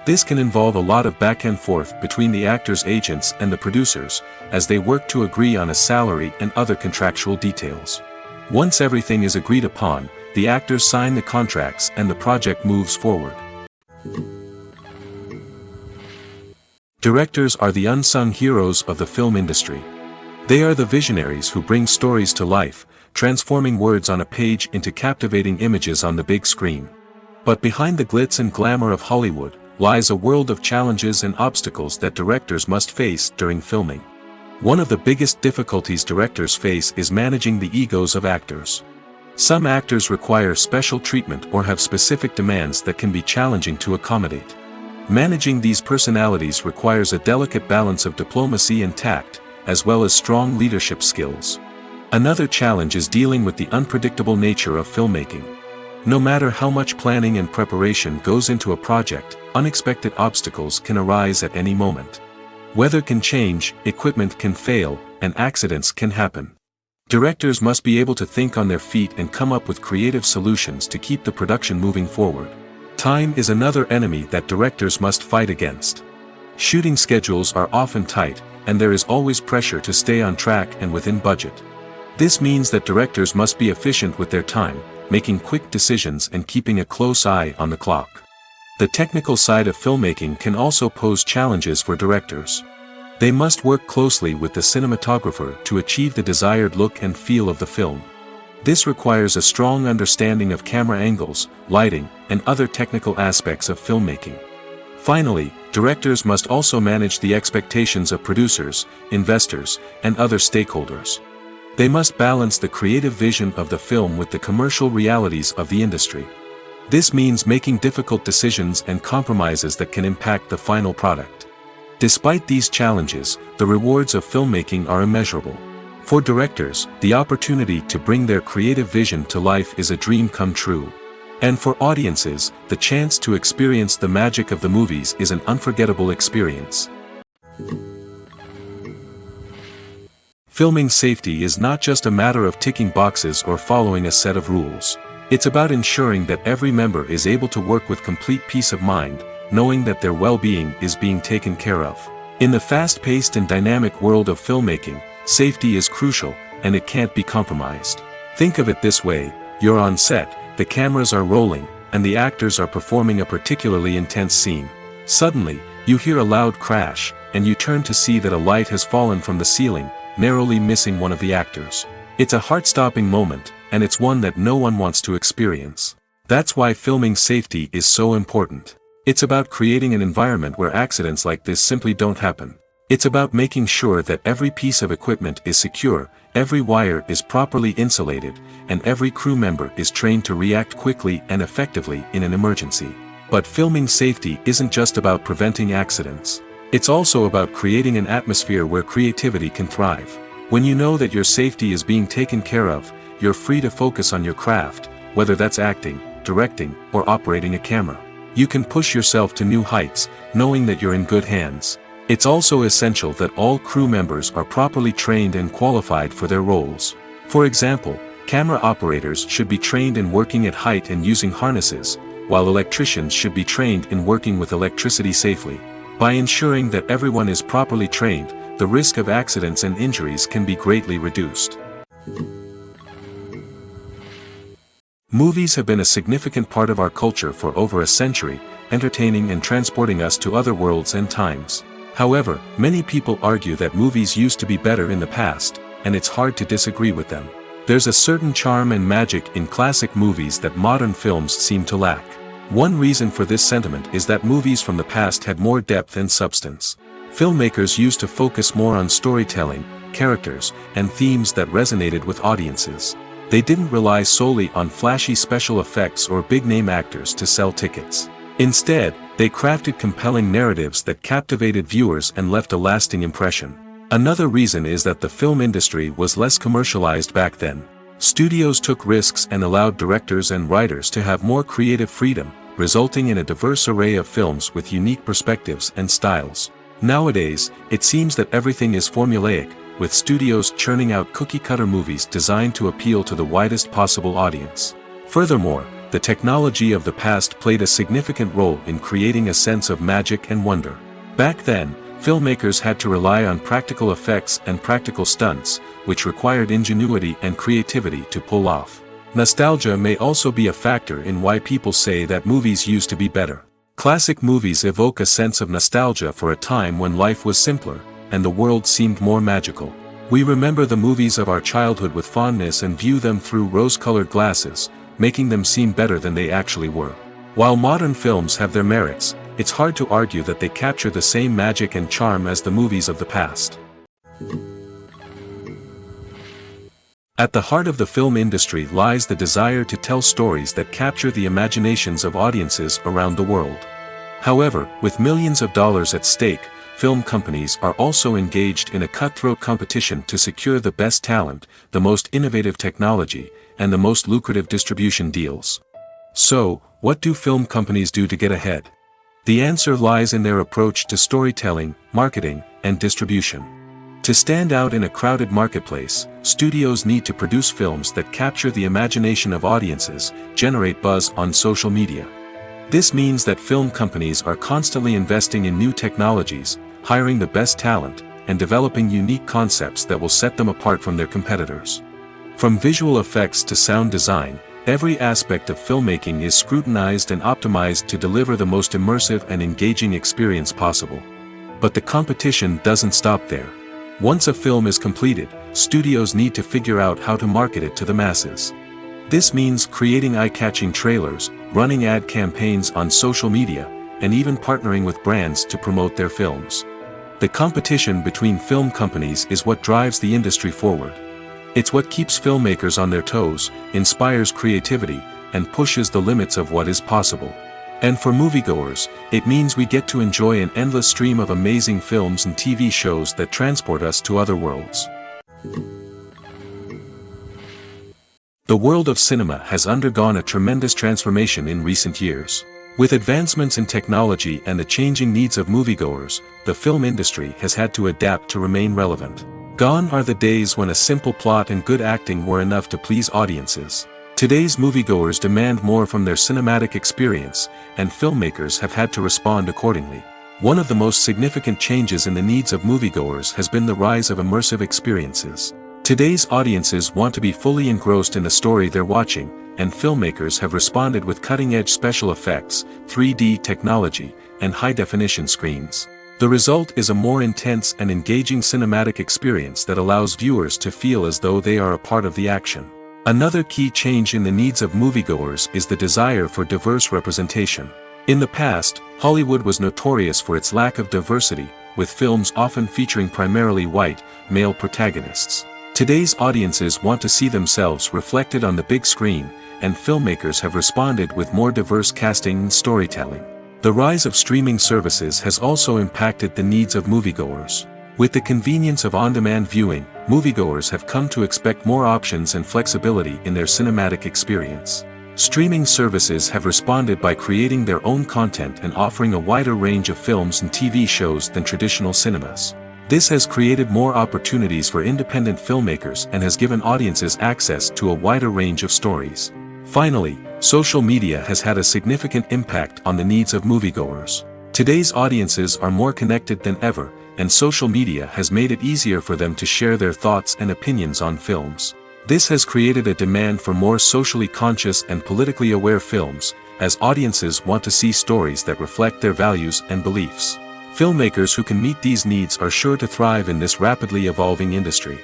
Speaker 1: This can involve a lot of back and forth between the actors' agents and the producers, as they work to agree on a salary and other contractual details. Once everything is agreed upon, the actors sign the contracts and the project moves forward. Directors are the unsung heroes of the film industry. They are the visionaries who bring stories to life, transforming words on a page into captivating images on the big screen. But behind the glitz and glamour of Hollywood, lies a world of challenges and obstacles that directors must face during filming. One of the biggest difficulties directors face is managing the egos of actors. Some actors require special treatment or have specific demands that can be challenging to accommodate. Managing these personalities requires a delicate balance of diplomacy and tact, as well as strong leadership skills. Another challenge is dealing with the unpredictable nature of filmmaking. No matter how much planning and preparation goes into a project, unexpected obstacles can arise at any moment. Weather can change, equipment can fail, and accidents can happen. Directors must be able to think on their feet and come up with creative solutions to keep the production moving forward. Time is another enemy that directors must fight against. Shooting schedules are often tight, and there is always pressure to stay on track and within budget. This means that directors must be efficient with their time, making quick decisions and keeping a close eye on the clock. The technical side of filmmaking can also pose challenges for directors. They must work closely with the cinematographer to achieve the desired look and feel of the film. This requires a strong understanding of camera angles, lighting, and other technical aspects of filmmaking. Finally, directors must also manage the expectations of producers, investors, and other stakeholders. They must balance the creative vision of the film with the commercial realities of the industry. This means making difficult decisions and compromises that can impact the final product. Despite these challenges, the rewards of filmmaking are immeasurable. For directors, the opportunity to bring their creative vision to life is a dream come true. And for audiences, the chance to experience the magic of the movies is an unforgettable experience. Filming safety is not just a matter of ticking boxes or following a set of rules. It's about ensuring that every member is able to work with complete peace of mind, knowing that their well-being is being taken care of. In the fast-paced and dynamic world of filmmaking, safety is crucial, and it can't be compromised. Think of it this way: you're on set, the cameras are rolling, and the actors are performing a particularly intense scene. Suddenly, you hear a loud crash, and you turn to see that a light has fallen from the ceiling, narrowly missing one of the actors. It's a heart-stopping moment, and it's one that no one wants to experience. That's why filming safety is so important. It's about creating an environment where accidents like this simply don't happen. It's about making sure that every piece of equipment is secure, every wire is properly insulated, and every crew member is trained to react quickly and effectively in an emergency. But filming safety isn't just about preventing accidents. It's also about creating an atmosphere where creativity can thrive. When you know that your safety is being taken care of, you're free to focus on your craft, whether that's acting, directing, or operating a camera. You can push yourself to new heights, knowing that you're in good hands. It's also essential that all crew members are properly trained and qualified for their roles. For example, camera operators should be trained in working at height and using harnesses, while electricians should be trained in working with electricity safely. By ensuring that everyone is properly trained, the risk of accidents and injuries can be greatly reduced. Movies have been a significant part of our culture for over a century, entertaining and transporting us to other worlds and times. However, many people argue that movies used to be better in the past, and it's hard to disagree with them. There's a certain charm and magic in classic movies that modern films seem to lack. One reason for this sentiment is that movies from the past had more depth and substance. Filmmakers used to focus more on storytelling, characters, and themes that resonated with audiences. They didn't rely solely on flashy special effects or big-name actors to sell tickets. Instead, they crafted compelling narratives that captivated viewers and left a lasting impression. Another reason is that the film industry was less commercialized back then. Studios took risks and allowed directors and writers to have more creative freedom, resulting in a diverse array of films with unique perspectives and styles. Nowadays, it seems that everything is formulaic, with studios churning out cookie-cutter movies designed to appeal to the widest possible audience. Furthermore, the technology of the past played a significant role in creating a sense of magic and wonder. Back then, filmmakers had to rely on practical effects and practical stunts, which required ingenuity and creativity to pull off. Nostalgia may also be a factor in why people say that movies used to be better. Classic movies evoke a sense of nostalgia for a time when life was simpler, and the world seemed more magical. We remember the movies of our childhood with fondness and view them through rose-colored glasses, making them seem better than they actually were. While modern films have their merits, it's hard to argue that they capture the same magic and charm as the movies of the past. At the heart of the film industry lies the desire to tell stories that capture the imaginations of audiences around the world. However, with millions of dollars at stake, film companies are also engaged in a cutthroat competition to secure the best talent, the most innovative technology, and the most lucrative distribution deals. So, what do film companies do to get ahead? The answer lies in their approach to storytelling, marketing, and distribution. To stand out in a crowded marketplace, studios need to produce films that capture the imagination of audiences, generate buzz on social media. This means that film companies are constantly investing in new technologies, hiring the best talent, and developing unique concepts that will set them apart from their competitors. From visual effects to sound design, every aspect of filmmaking is scrutinized and optimized to deliver the most immersive and engaging experience possible. But the competition doesn't stop there. Once a film is completed, studios need to figure out how to market it to the masses. This means creating eye-catching trailers, running ad campaigns on social media, and even partnering with brands to promote their films. The competition between film companies is what drives the industry forward. It's what keeps filmmakers on their toes, inspires creativity, and pushes the limits of what is possible. And for moviegoers, it means we get to enjoy an endless stream of amazing films and TV shows that transport us to other worlds. The world of cinema has undergone a tremendous transformation in recent years. With advancements in technology and the changing needs of moviegoers, the film industry has had to adapt to remain relevant. Gone are the days when a simple plot and good acting were enough to please audiences. Today's moviegoers demand more from their cinematic experience, and filmmakers have had to respond accordingly. One of the most significant changes in the needs of moviegoers has been the rise of immersive experiences. Today's audiences want to be fully engrossed in the story they're watching, and filmmakers have responded with cutting-edge special effects, 3D technology, and high-definition screens. The result is a more intense and engaging cinematic experience that allows viewers to feel as though they are a part of the action. Another key change in the needs of moviegoers is the desire for diverse representation. In the past, Hollywood was notorious for its lack of diversity, with films often featuring primarily white, male protagonists. Today's audiences want to see themselves reflected on the big screen, and filmmakers have responded with more diverse casting and storytelling. The rise of streaming services has also impacted the needs of moviegoers. With the convenience of on-demand viewing, moviegoers have come to expect more options and flexibility in their cinematic experience. Streaming services have responded by creating their own content and offering a wider range of films and TV shows than traditional cinemas. This has created more opportunities for independent filmmakers and has given audiences access to a wider range of stories. Finally, social media has had a significant impact on the needs of moviegoers. Today's audiences are more connected than ever, and social media has made it easier for them to share their thoughts and opinions on films. This has created a demand for more socially conscious and politically aware films, as audiences want to see stories that reflect their values and beliefs. Filmmakers who can meet these needs are sure to thrive in this rapidly evolving industry.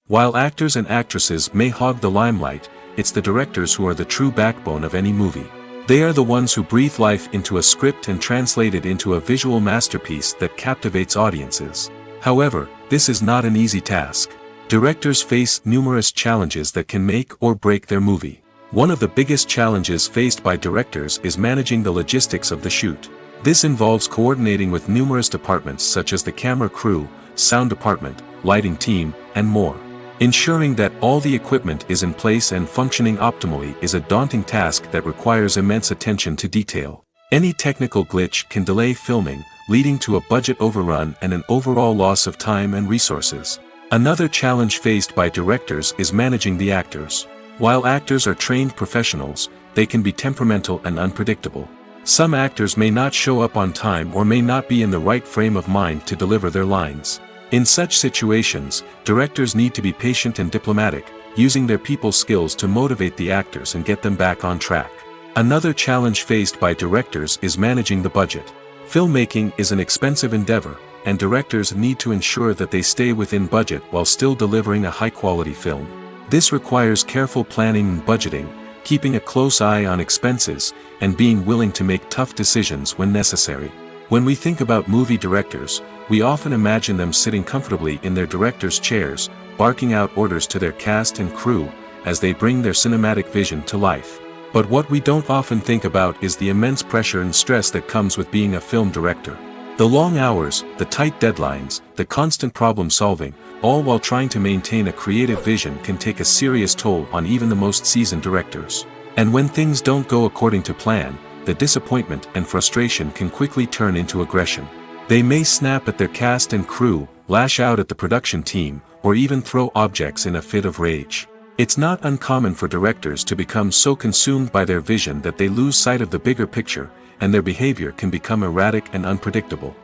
Speaker 1: While actors and actresses may hog the limelight, it's the directors who are the true backbone of any movie. They are the ones who breathe life into a script and translate it into a visual masterpiece that captivates audiences. However, this is not an easy task. Directors face numerous challenges that can make or break their movie. One of the biggest challenges faced by directors is managing the logistics of the shoot. This involves coordinating with numerous departments such as the camera crew, sound department, lighting team, and more. Ensuring that all the equipment is in place and functioning optimally is a daunting task that requires immense attention to detail. Any technical glitch can delay filming, leading to a budget overrun and an overall loss of time and resources. Another challenge faced by directors is managing the actors. While actors are trained professionals, they can be temperamental and unpredictable. Some actors may not show up on time or may not be in the right frame of mind to deliver their lines. In such situations, directors need to be patient and diplomatic, using their people skills to motivate the actors and get them back on track. Another challenge faced by directors is managing the budget. Filmmaking is an expensive endeavor, and directors need to ensure that they stay within budget while still delivering a high-quality film. This requires careful planning and budgeting, keeping a close eye on expenses, and being willing to make tough decisions when necessary. When we think about movie directors, we often imagine them sitting comfortably in their director's chairs, barking out orders to their cast and crew, as they bring their cinematic vision to life. But what we don't often think about is the immense pressure and stress that comes with being a film director. The long hours, the tight deadlines, the constant problem solving, all while trying to maintain a creative vision can take a serious toll on even the most seasoned directors. And when things don't go according to plan, the disappointment and frustration can quickly turn into aggression. They may snap at their cast and crew, lash out at the production team, or even throw objects in a fit of rage. It's not uncommon for directors to become so consumed by their vision that they lose sight of the bigger picture, and their behavior can become erratic and unpredictable.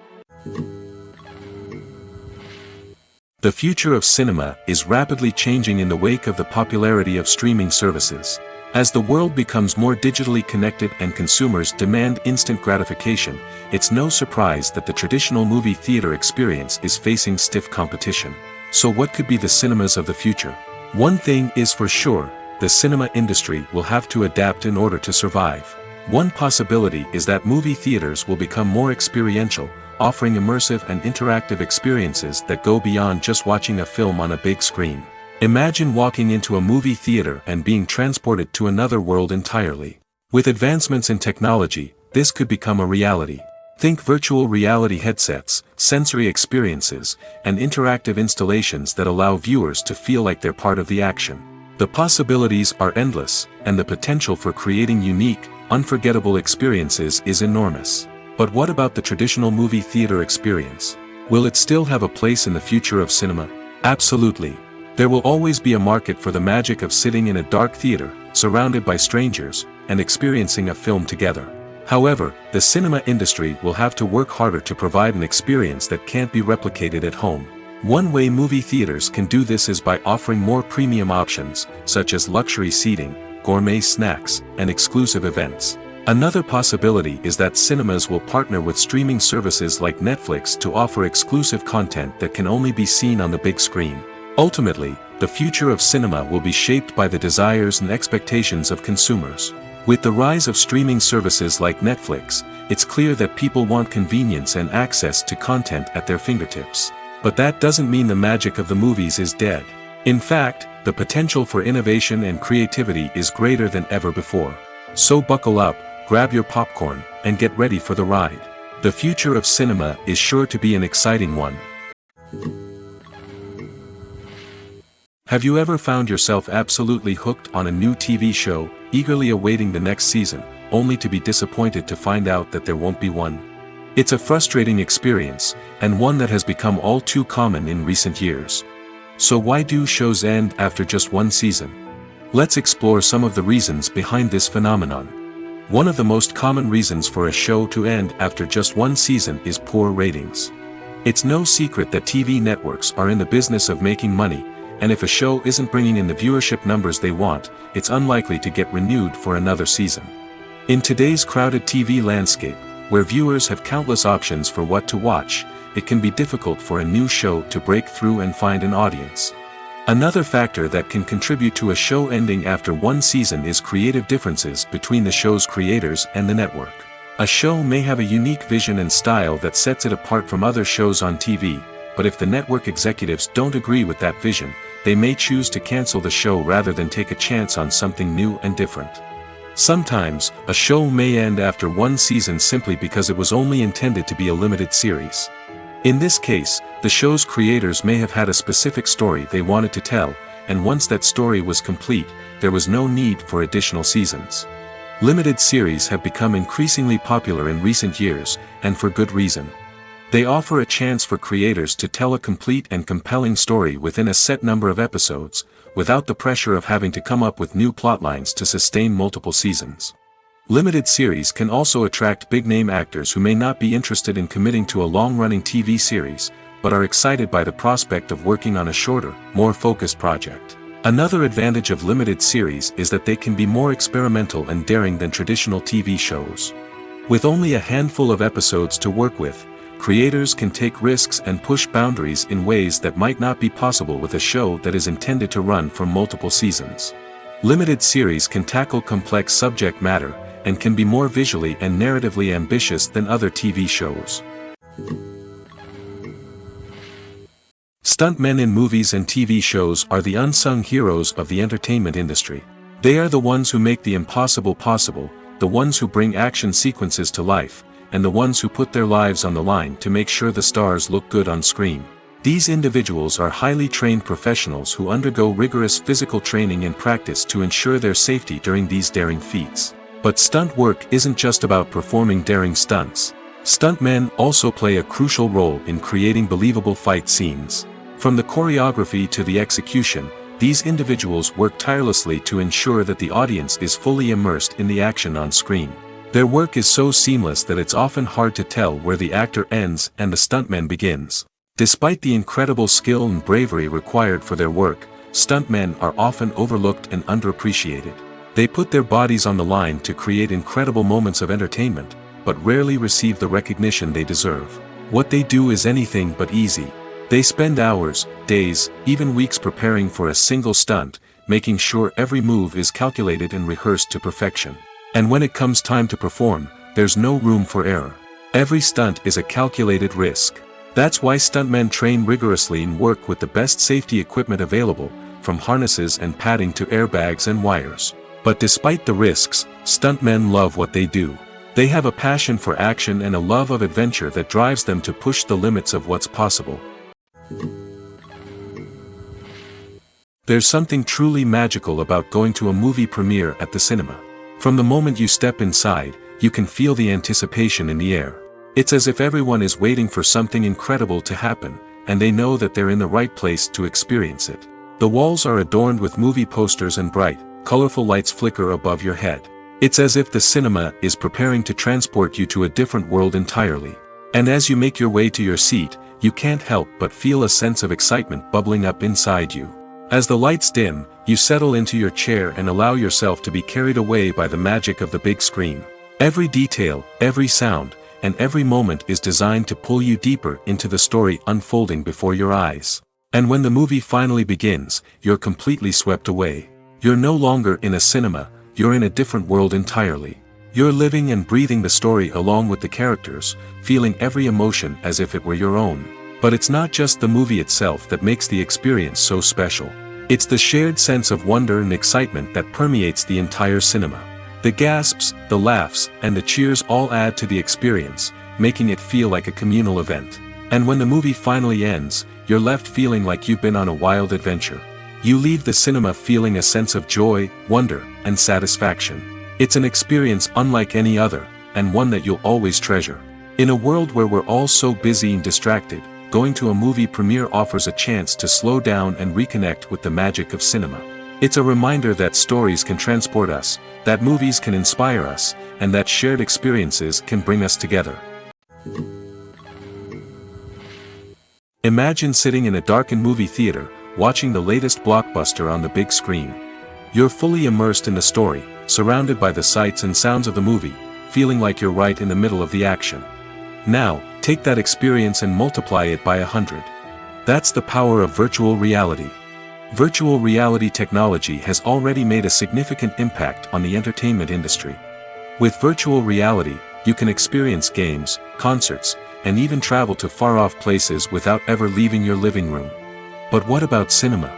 Speaker 1: The future of cinema is rapidly changing in the wake of the popularity of streaming services. As the world becomes more digitally connected and consumers demand instant gratification, it's no surprise that the traditional movie theater experience is facing stiff competition. So what could be the cinemas of the future? One thing is for sure, the cinema industry will have to adapt in order to survive. One possibility is that movie theaters will become more experiential, offering immersive and interactive experiences that go beyond just watching a film on a big screen. Imagine walking into a movie theater and being transported to another world entirely. With advancements in technology, this could become a reality. Think virtual reality headsets, sensory experiences, and interactive installations that allow viewers to feel like they're part of the action. The possibilities are endless, and the potential for creating unique, unforgettable experiences is enormous. But what about the traditional movie theater experience? Will it still have a place in the future of cinema? Absolutely. There will always be a market for the magic of sitting in a dark theater, surrounded by strangers, and experiencing a film together. However, the cinema industry will have to work harder to provide an experience that can't be replicated at home. One way movie theaters can do this is by offering more premium options, such as luxury seating, gourmet snacks, and exclusive events. Another possibility is that cinemas will partner with streaming services like Netflix to offer exclusive content that can only be seen on the big screen. Ultimately, the future of cinema will be shaped by the desires and expectations of consumers. With the rise of streaming services like Netflix, it's clear that people want convenience and access to content at their fingertips. But that doesn't mean the magic of the movies is dead. In fact, the potential for innovation and creativity is greater than ever before. So buckle up, grab your popcorn, and get ready for the ride. The future of cinema is sure to be an exciting one. Have you ever found yourself absolutely hooked on a new TV show, eagerly awaiting the next season, only to be disappointed to find out that there won't be one? It's a frustrating experience, and one that has become all too common in recent years. So why do shows end after just one season? Let's explore some of the reasons behind this phenomenon. One of the most common reasons for a show to end after just one season is poor ratings. It's no secret that TV networks are in the business of making money, and if a show isn't bringing in the viewership numbers they want, it's unlikely to get renewed for another season. In today's crowded TV landscape, where viewers have countless options for what to watch, it can be difficult for a new show to break through and find an audience. Another factor that can contribute to a show ending after one season is creative differences between the show's creators and the network. A show may have a unique vision and style that sets it apart from other shows on TV, but if the network executives don't agree with that vision, they may choose to cancel the show rather than take a chance on something new and different. Sometimes, a show may end after one season simply because it was only intended to be a limited series. In this case, the show's creators may have had a specific story they wanted to tell, and once that story was complete, there was no need for additional seasons. Limited series have become increasingly popular in recent years, and for good reason. They offer a chance for creators to tell a complete and compelling story within a set number of episodes, without the pressure of having to come up with new plotlines to sustain multiple seasons. Limited series can also attract big-name actors who may not be interested in committing to a long-running TV series, but are excited by the prospect of working on a shorter, more focused project. Another advantage of limited series is that they can be more experimental and daring than traditional TV shows. With only a handful of episodes to work with, creators can take risks and push boundaries in ways that might not be possible with a show that is intended to run for multiple seasons. Limited series can tackle complex subject matter, and can be more visually and narratively ambitious than other TV shows. Stuntmen in movies and TV shows are the unsung heroes of the entertainment industry. They are the ones who make the impossible possible, the ones who bring action sequences to life, and the ones who put their lives on the line to make sure the stars look good on screen. These individuals are highly trained professionals who undergo rigorous physical training and practice to ensure their safety during these daring feats. But stunt work isn't just about performing daring stunts. Stuntmen also play a crucial role in creating believable fight scenes. From the choreography to the execution, these individuals work tirelessly to ensure that the audience is fully immersed in the action on screen. Their work is so seamless that it's often hard to tell where the actor ends and the stuntman begins. Despite the incredible skill and bravery required for their work, stuntmen are often overlooked and underappreciated. They put their bodies on the line to create incredible moments of entertainment, but rarely receive the recognition they deserve. What they do is anything but easy. They spend hours, days, even weeks preparing for a single stunt, making sure every move is calculated and rehearsed to perfection. And when it comes time to perform, there's no room for error. Every stunt is a calculated risk. That's why stuntmen train rigorously and work with the best safety equipment available, from harnesses and padding to airbags and wires. But despite the risks, stuntmen love what they do. They have a passion for action and a love of adventure that drives them to push the limits of what's possible. There's something truly magical about going to a movie premiere at the cinema. From the moment you step inside, you can feel the anticipation in the air. It's as if everyone is waiting for something incredible to happen, and they know that they're in the right place to experience it. The walls are adorned with movie posters and bright, colorful lights flicker above your head. It's as if the cinema is preparing to transport you to a different world entirely. And as you make your way to your seat, you can't help but feel a sense of excitement bubbling up inside you. As the lights dim, you settle into your chair and allow yourself to be carried away by the magic of the big screen. Every detail, every sound, and every moment is designed to pull you deeper into the story unfolding before your eyes. And when the movie finally begins, you're completely swept away. You're no longer in a cinema, you're in a different world entirely. You're living and breathing the story along with the characters, feeling every emotion as if it were your own. But it's not just the movie itself that makes the experience so special. It's the shared sense of wonder and excitement that permeates the entire cinema. The gasps, the laughs, and the cheers all add to the experience, making it feel like a communal event. And when the movie finally ends, you're left feeling like you've been on a wild adventure. You leave the cinema feeling a sense of joy, wonder, and satisfaction. It's an experience unlike any other, and one that you'll always treasure. In a world where we're all so busy and distracted, going to a movie premiere offers a chance to slow down and reconnect with the magic of cinema. It's a reminder that stories can transport us, that movies can inspire us, and that shared experiences can bring us together. Imagine sitting in a darkened movie theater, watching the latest blockbuster on the big screen. You're fully immersed in the story, surrounded by the sights and sounds of the movie, feeling like you're right in the middle of the action. Now, take that experience and multiply it by 100. That's the power of virtual reality. Virtual reality technology has already made a significant impact on the entertainment industry. With virtual reality, you can experience games, concerts, and even travel to far-off places without ever leaving your living room. But what about cinema?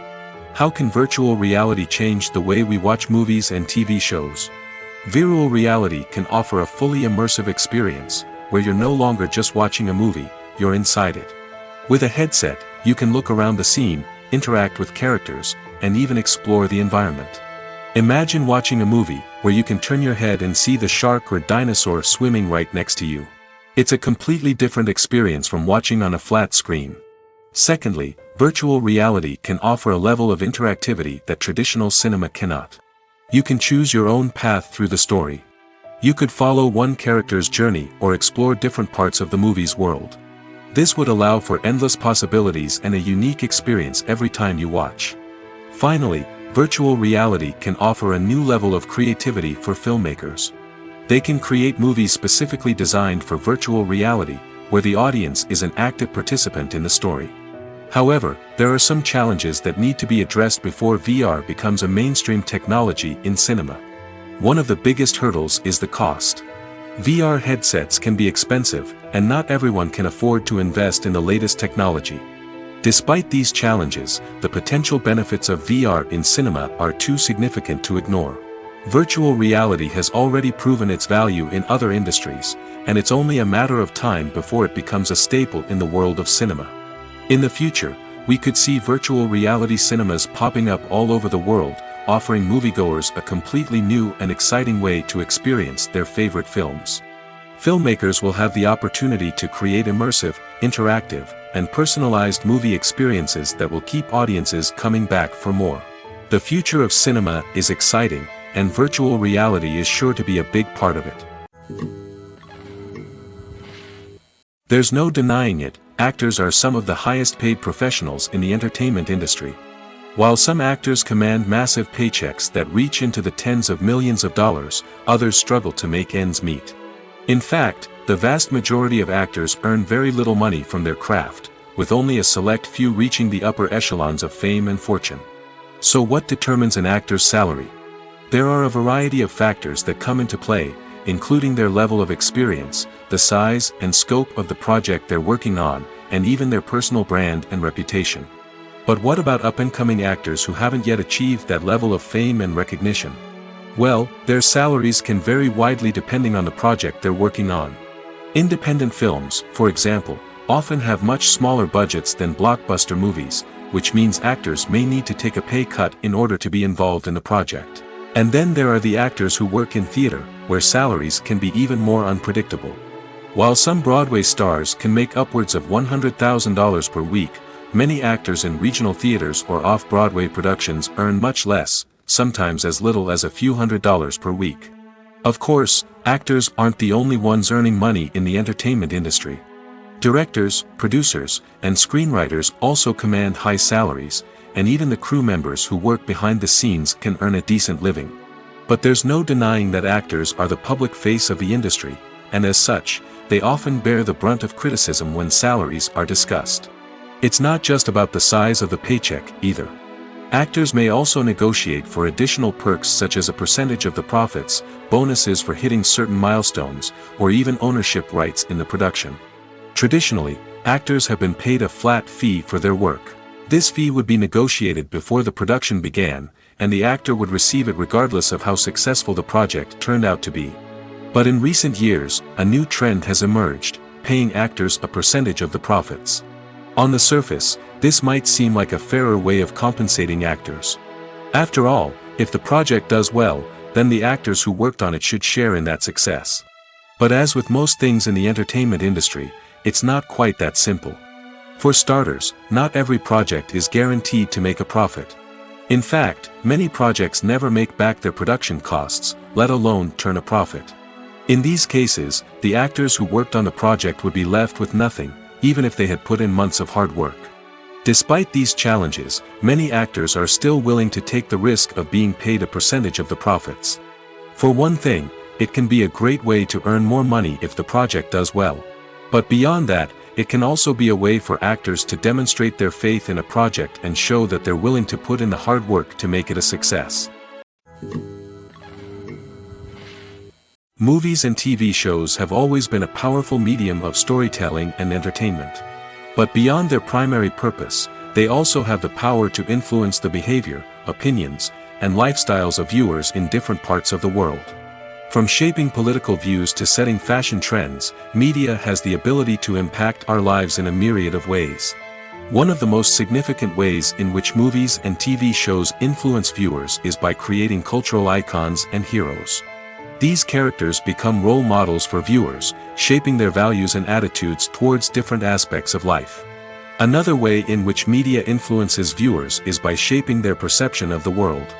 Speaker 1: How can virtual reality change the way we watch movies and TV shows? Virtual reality can offer a fully immersive experience, where you're no longer just watching a movie, you're inside it. With a headset, you can look around the scene, interact with characters, and even explore the environment. Imagine watching a movie, where you can turn your head and see the shark or dinosaur swimming right next to you. It's a completely different experience from watching on a flat screen. Secondly, virtual reality can offer a level of interactivity that traditional cinema cannot. You can choose your own path through the story. You could follow one character's journey or explore different parts of the movie's world. This would allow for endless possibilities and a unique experience every time you watch. Finally, virtual reality can offer a new level of creativity for filmmakers. They can create movies specifically designed for virtual reality, where the audience is an active participant in the story. However, there are some challenges that need to be addressed before VR becomes a mainstream technology in cinema. One of the biggest hurdles is the cost. VR headsets can be expensive, and not everyone can afford to invest in the latest technology. Despite these challenges, the potential benefits of VR in cinema are too significant to ignore. Virtual reality has already proven its value in other industries, and it's only a matter of time before it becomes a staple in the world of cinema. In the future, we could see virtual reality cinemas popping up all over the world, offering moviegoers a completely new and exciting way to experience their favorite films. Filmmakers will have the opportunity to create immersive, interactive, and personalized movie experiences that will keep audiences coming back for more. The future of cinema is exciting, and virtual reality is sure to be a big part of it. There's no denying it, actors are some of the highest paid professionals in the entertainment industry. While some actors command massive paychecks that reach into the tens of millions of dollars, others struggle to make ends meet. In fact, the vast majority of actors earn very little money from their craft, with only a select few reaching the upper echelons of fame and fortune. So what determines an actor's salary? There are a variety of factors that come into play, including their level of experience, the size and scope of the project they're working on, and even their personal brand and reputation. But what about up-and-coming actors who haven't yet achieved that level of fame and recognition? Well, their salaries can vary widely depending on the project they're working on. Independent films, for example, often have much smaller budgets than blockbuster movies, which means actors may need to take a pay cut in order to be involved in the project. And then there are the actors who work in theater, where salaries can be even more unpredictable. While some Broadway stars can make upwards of $100,000 per week, many actors in regional theaters or off-Broadway productions earn much less, sometimes as little as a few $100s per week. Of course, actors aren't the only ones earning money in the entertainment industry. Directors, producers, and screenwriters also command high salaries, and even the crew members who work behind the scenes can earn a decent living. But there's no denying that actors are the public face of the industry, and as such, they often bear the brunt of criticism when salaries are discussed. It's not just about the size of the paycheck, either. Actors may also negotiate for additional perks such as a percentage of the profits, bonuses for hitting certain milestones, or even ownership rights in the production. Traditionally, actors have been paid a flat fee for their work. This fee would be negotiated before the production began, and the actor would receive it regardless of how successful the project turned out to be. But in recent years, a new trend has emerged, paying actors a percentage of the profits. On the surface, this might seem like a fairer way of compensating actors. After all, if the project does well, then the actors who worked on it should share in that success. But as with most things in the entertainment industry, it's not quite that simple. For starters, not every project is guaranteed to make a profit. In fact, many projects never make back their production costs, let alone turn a profit. In these cases, the actors who worked on the project would be left with nothing, even if they had put in months of hard work. Despite these challenges, many actors are still willing to take the risk of being paid a percentage of the profits. For one thing, it can be a great way to earn more money if the project does well. But beyond that, it can also be a way for actors to demonstrate their faith in a project and show that they're willing to put in the hard work to make it a success. Movies and TV shows have always been a powerful medium of storytelling and entertainment. But beyond their primary purpose, they also have the power to influence the behavior, opinions, and lifestyles of viewers in different parts of the world. From shaping political views to setting fashion trends, media has the ability to impact our lives in a myriad of ways. One of the most significant ways in which movies and TV shows influence viewers is by creating cultural icons and heroes. These characters become role models for viewers, shaping their values and attitudes towards different aspects of life. Another way in which media influences viewers is by shaping their perception of the world.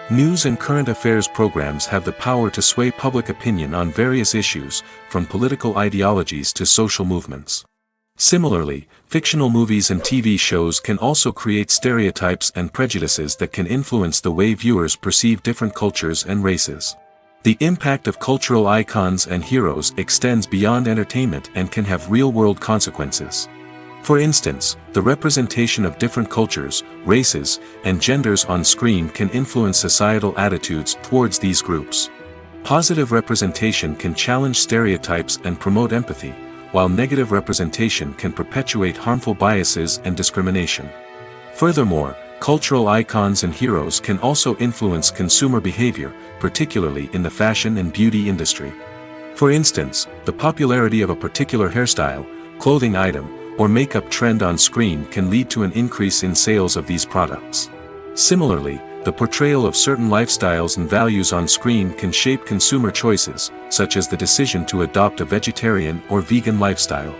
Speaker 1: News and current affairs programs have the power to sway public opinion on various issues, from political ideologies to social movements. Similarly, fictional movies and TV shows can also create stereotypes and prejudices that can influence the way viewers perceive different cultures and races. The impact of cultural icons and heroes extends beyond entertainment and can have real-world consequences. For instance, the representation of different cultures, races, and genders on screen can influence societal attitudes towards these groups. Positive representation can challenge stereotypes and promote empathy, while negative representation can perpetuate harmful biases and discrimination. Furthermore, cultural icons and heroes can also influence consumer behavior, particularly in the fashion and beauty industry. For instance, the popularity of a particular hairstyle, clothing item, or makeup trend on screen can lead to an increase in sales of these products. Similarly, the portrayal of certain lifestyles and values on screen can shape consumer choices, such as the decision to adopt a vegetarian or vegan lifestyle.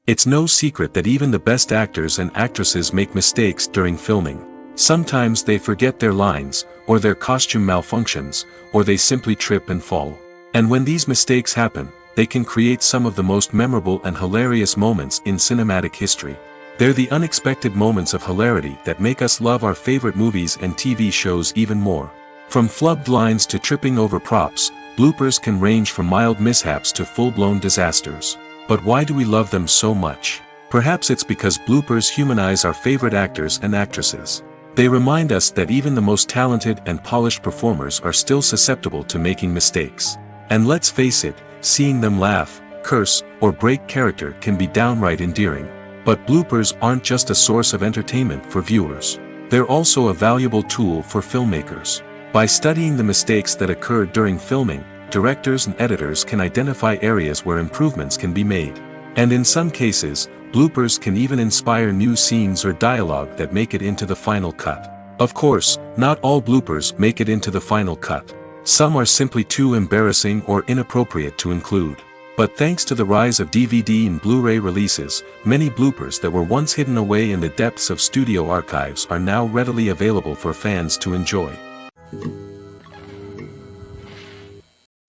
Speaker 1: It's no secret that even the best actors and actresses make mistakes during filming. Sometimes they forget their lines, or their costume malfunctions, or they simply trip and fall. And when these mistakes happen, they can create some of the most memorable and hilarious moments in cinematic history. They're the unexpected moments of hilarity that make us love our favorite movies and TV shows even more. From flubbed lines to tripping over props, bloopers can range from mild mishaps to full-blown disasters. But why do we love them so much? Perhaps it's because bloopers humanize our favorite actors and actresses. They remind us that even the most talented and polished performers are still susceptible to making mistakes. And let's face it, seeing them laugh, curse, or break character can be downright endearing. But bloopers aren't just a source of entertainment for viewers. They're also a valuable tool for filmmakers. By studying the mistakes that occurred during filming, directors and editors can identify areas where improvements can be made. And in some cases, bloopers can even inspire new scenes or dialogue that make it into the final cut. Of course, not all bloopers make it into the final cut. Some are simply too embarrassing or inappropriate to include. But thanks to the rise of DVD and Blu-ray releases, many bloopers that were once hidden away in the depths of studio archives are now readily available for fans to enjoy.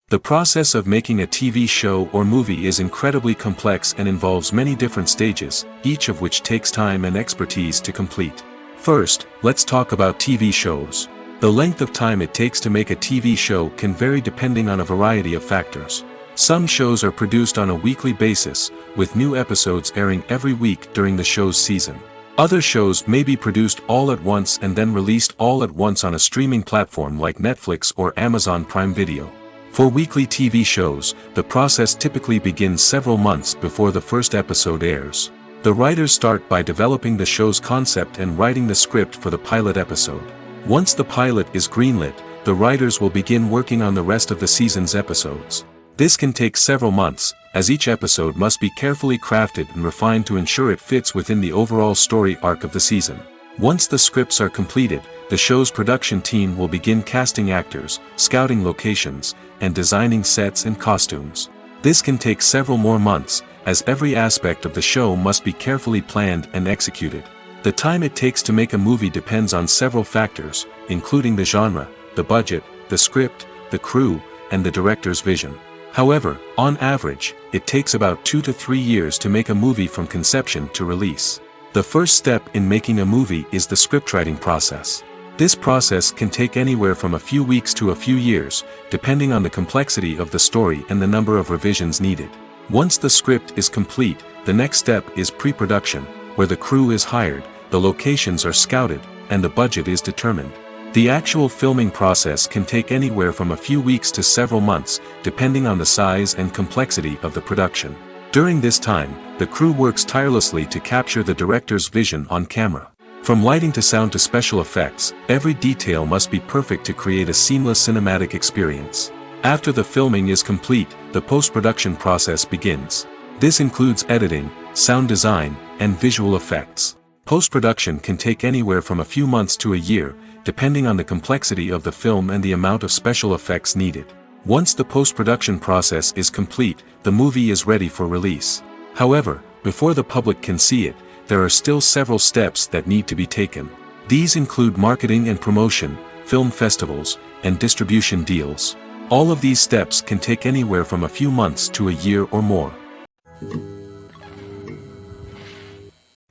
Speaker 1: The process of making a TV show or movie is incredibly complex and involves many different stages, each of which takes time and expertise to complete. First, let's talk about TV shows. The length of time it takes to make a TV show can vary depending on a variety of factors. Some shows are produced on a weekly basis, with new episodes airing every week during the show's season. Other shows may be produced all at once and then released all at once on a streaming platform like Netflix or Amazon Prime Video. For weekly TV shows, the process typically begins several months before the first episode airs. The writers start by developing the show's concept and writing the script for the pilot episode. Once the pilot is greenlit, the writers will begin working on the rest of the season's episodes. This can take several months, as each episode must be carefully crafted and refined to ensure it fits within the overall story arc of the season. Once the scripts are completed, the show's production team will begin casting actors, scouting locations, and designing sets and costumes. This can take several more months, as every aspect of the show must be carefully planned and executed. The time it takes to make a movie depends on several factors, including the genre, the budget, the script, the crew, and the director's vision. However, on average, it takes about 2 to 3 years to make a movie from conception to release. The first step in making a movie is the scriptwriting process. This process can take anywhere from a few weeks to a few years, depending on the complexity of the story and the number of revisions needed. Once the script is complete, the next step is pre-production, where the crew is hired, the locations are scouted, and the budget is determined. The actual filming process can take anywhere from a few weeks to several months, depending on the size and complexity of the production. During this time, the crew works tirelessly to capture the director's vision on camera. From lighting to sound to special effects, every detail must be perfect to create a seamless cinematic experience. After the filming is complete, the post-production process begins. This includes editing, sound design, and visual effects. Post-production can take anywhere from a few months to a year, depending on the complexity of the film and the amount of special effects needed. Once the post-production process is complete, the movie is ready for release. However, before the public can see it, there are still several steps that need to be taken. These include marketing and promotion, film festivals, and distribution deals. All of these steps can take anywhere from a few months to a year or more.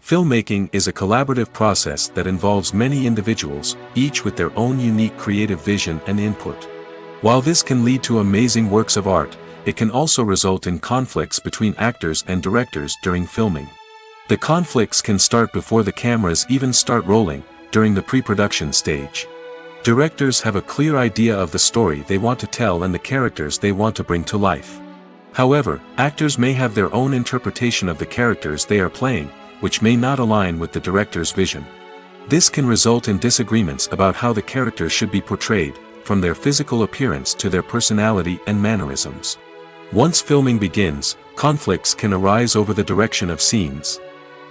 Speaker 1: Filmmaking is a collaborative process that involves many individuals, each with their own unique creative vision and input. While this can lead to amazing works of art, it can also result in conflicts between actors and directors during filming. The conflicts can start before the cameras even start rolling, during the pre-production stage. Directors have a clear idea of the story they want to tell and the characters they want to bring to life. However, actors may have their own interpretation of the characters they are playing, which may not align with the director's vision. This can result in disagreements about how the characters should be portrayed, from their physical appearance to their personality and mannerisms. Once filming begins, conflicts can arise over the direction of scenes.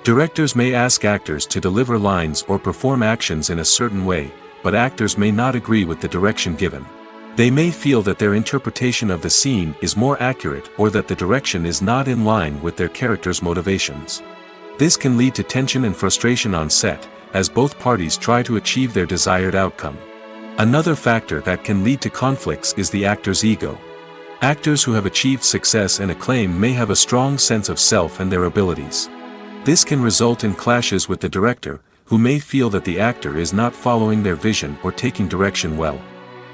Speaker 1: Directors may ask actors to deliver lines or perform actions in a certain way, but actors may not agree with the direction given. They may feel that their interpretation of the scene is more accurate or that the direction is not in line with their character's motivations. This can lead to tension and frustration on set, as both parties try to achieve their desired outcome. Another factor that can lead to conflicts is the actor's ego. Actors who have achieved success and acclaim may have a strong sense of self and their abilities. This can result in clashes with the director, who may feel that the actor is not following their vision or taking direction well.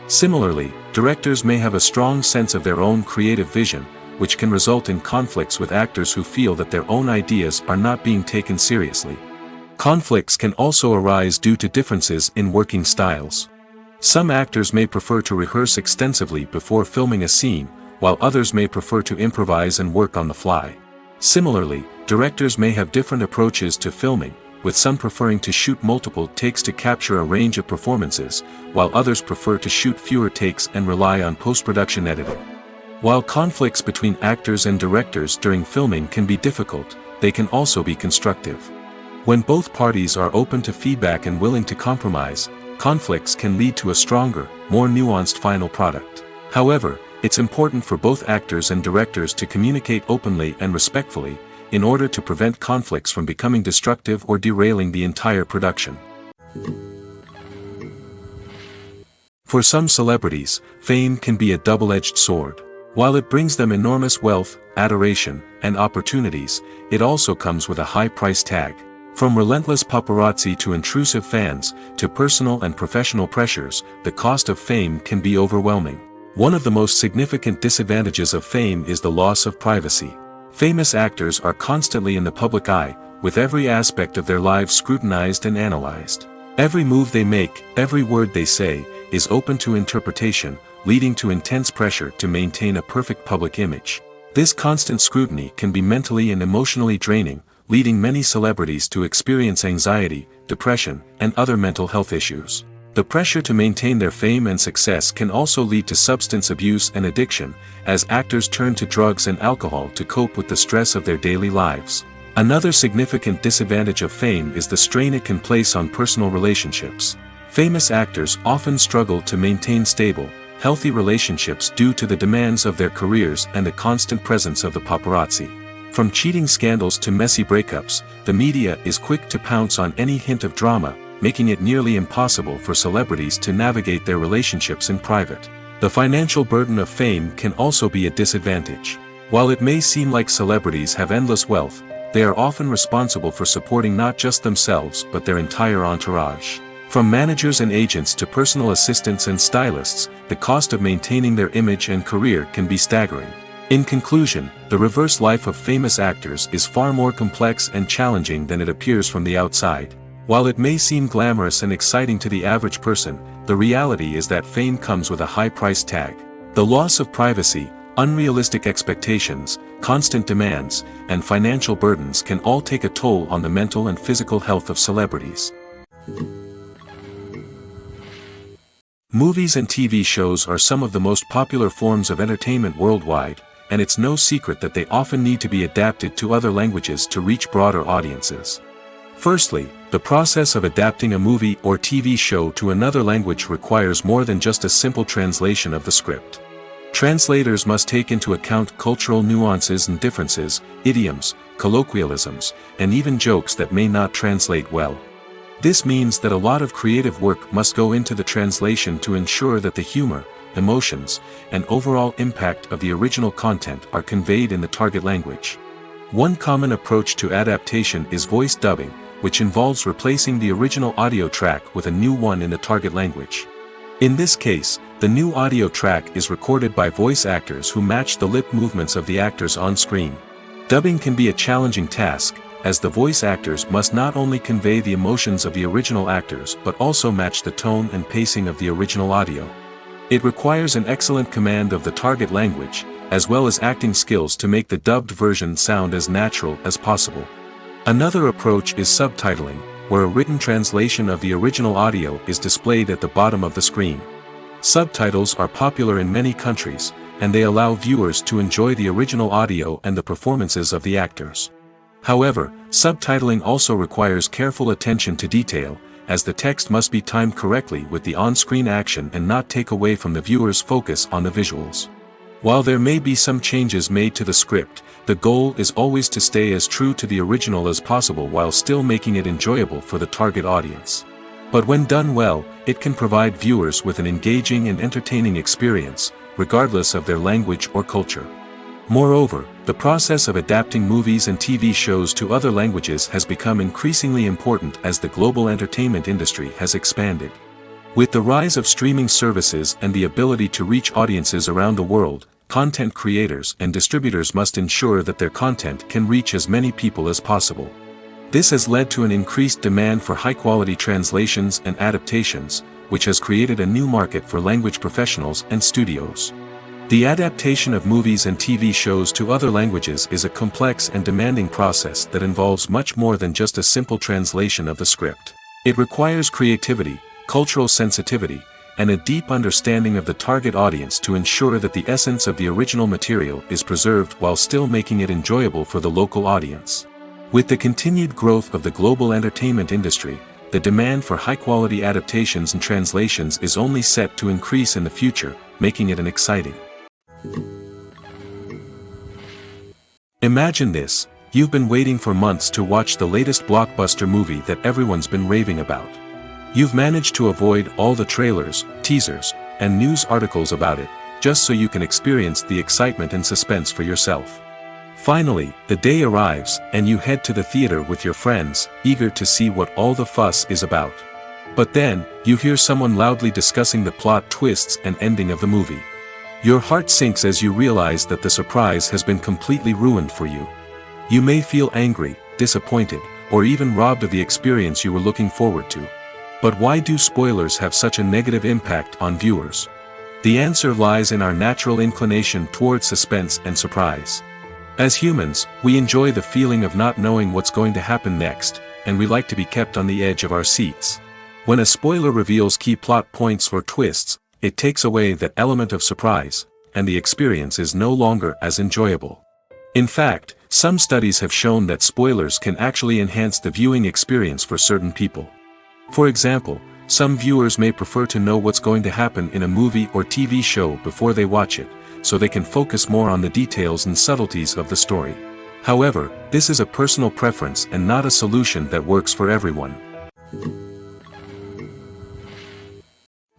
Speaker 1: Similarly, directors may have a strong sense of their own creative vision, which can result in conflicts with actors who feel that their own ideas are not being taken seriously. Conflicts can also arise due to differences in working styles. Some actors may prefer to rehearse extensively before filming a scene, while others may prefer to improvise and work on the fly. Similarly, directors may have different approaches to filming, with some preferring to shoot multiple takes to capture a range of performances, while others prefer to shoot fewer takes and rely on post-production editing. While conflicts between actors and directors during filming can be difficult, they can also be constructive. When both parties are open to feedback and willing to compromise, conflicts can lead to a stronger, more nuanced final product. However, it's important for both actors and directors to communicate openly and respectfully, in order to prevent conflicts from becoming destructive or derailing the entire production. For some celebrities, fame can be a double-edged sword. While it brings them enormous wealth, adoration, and opportunities, it also comes with a high price tag. From relentless paparazzi to intrusive fans, to personal and professional pressures, the cost of fame can be overwhelming. One of the most significant disadvantages of fame is the loss of privacy. Famous actors are constantly in the public eye, with every aspect of their lives scrutinized and analyzed. Every move they make, every word they say, is open to interpretation, leading to intense pressure to maintain a perfect public image. This constant scrutiny can be mentally and emotionally draining, leading many celebrities to experience anxiety, depression, and other mental health issues. The pressure to maintain their fame and success can also lead to substance abuse and addiction, as actors turn to drugs and alcohol to cope with the stress of their daily lives. Another significant disadvantage of fame is the strain it can place on personal relationships. Famous actors often struggle to maintain stable, healthy relationships due to the demands of their careers and the constant presence of the paparazzi. From cheating scandals to messy breakups, the media is quick to pounce on any hint of drama, making it nearly impossible for celebrities to navigate their relationships in private. The financial burden of fame can also be a disadvantage. While it may seem like celebrities have endless wealth, they are often responsible for supporting not just themselves but their entire entourage. From managers and agents to personal assistants and stylists, the cost of maintaining their image and career can be staggering. In conclusion, the reverse life of famous actors is far more complex and challenging than it appears from the outside. While it may seem glamorous and exciting to the average person, the reality is that fame comes with a high price tag. The loss of privacy, unrealistic expectations, constant demands, and financial burdens can all take a toll on the mental and physical health of celebrities. Movies and TV shows are some of the most popular forms of entertainment worldwide, and it's no secret that they often need to be adapted to other languages to reach broader audiences. Firstly, the process of adapting a movie or TV show to another language requires more than just a simple translation of the script. Translators must take into account cultural nuances and differences, idioms, colloquialisms, and even jokes that may not translate well. This means that a lot of creative work must go into the translation to ensure that the humor, emotions, and overall impact of the original content are conveyed in the target language. One common approach to adaptation is voice dubbing, which involves replacing the original audio track with a new one in the target language. In this case, the new audio track is recorded by voice actors who match the lip movements of the actors on screen. Dubbing can be a challenging task, as the voice actors must not only convey the emotions of the original actors but also match the tone and pacing of the original audio. It requires an excellent command of the target language, as well as acting skills to make the dubbed version sound as natural as possible. Another approach is subtitling, where a written translation of the original audio is displayed at the bottom of the screen. Subtitles are popular in many countries, and they allow viewers to enjoy the original audio and the performances of the actors. However, subtitling also requires careful attention to detail, as the text must be timed correctly with the on-screen action and not take away from the viewer's focus on the visuals. While there may be some changes made to the script, the goal is always to stay as true to the original as possible while still making it enjoyable for the target audience. But when done well, it can provide viewers with an engaging and entertaining experience, regardless of their language or culture. Moreover, the process of adapting movies and TV shows to other languages has become increasingly important as the global entertainment industry has expanded. With the rise of streaming services and the ability to reach audiences around the world, content creators and distributors must ensure that their content can reach as many people as possible. This has led to an increased demand for high-quality translations and adaptations, which has created a new market for language professionals and studios. The adaptation of movies and TV shows to other languages is a complex and demanding process that involves much more than just a simple translation of the script. It requires creativity, cultural sensitivity, and a deep understanding of the target audience to ensure that the essence of the original material is preserved while still making it enjoyable for the local audience. With the continued growth of the global entertainment industry, the demand for high-quality adaptations and translations is only set to increase in the future, making it an exciting. Imagine this: you've been waiting for months to watch the latest blockbuster movie that everyone's been raving about. You've managed to avoid all the trailers, teasers, and news articles about it, just so you can experience the excitement and suspense for yourself. Finally, the day arrives, and you head to the theater with your friends, eager to see what all the fuss is about. But then, you hear someone loudly discussing the plot twists and ending of the movie. Your heart sinks as you realize that the surprise has been completely ruined for you. You may feel angry, disappointed, or even robbed of the experience you were looking forward to. But why do spoilers have such a negative impact on viewers? The answer lies in our natural inclination towards suspense and surprise. As humans, we enjoy the feeling of not knowing what's going to happen next, and we like to be kept on the edge of our seats. When a spoiler reveals key plot points or twists, it takes away that element of surprise, and the experience is no longer as enjoyable. In fact, some studies have shown that spoilers can actually enhance the viewing experience for certain people. For example, some viewers may prefer to know what's going to happen in a movie or TV show before they watch it, so they can focus more on the details and subtleties of the story. However, this is a personal preference and not a solution that works for everyone.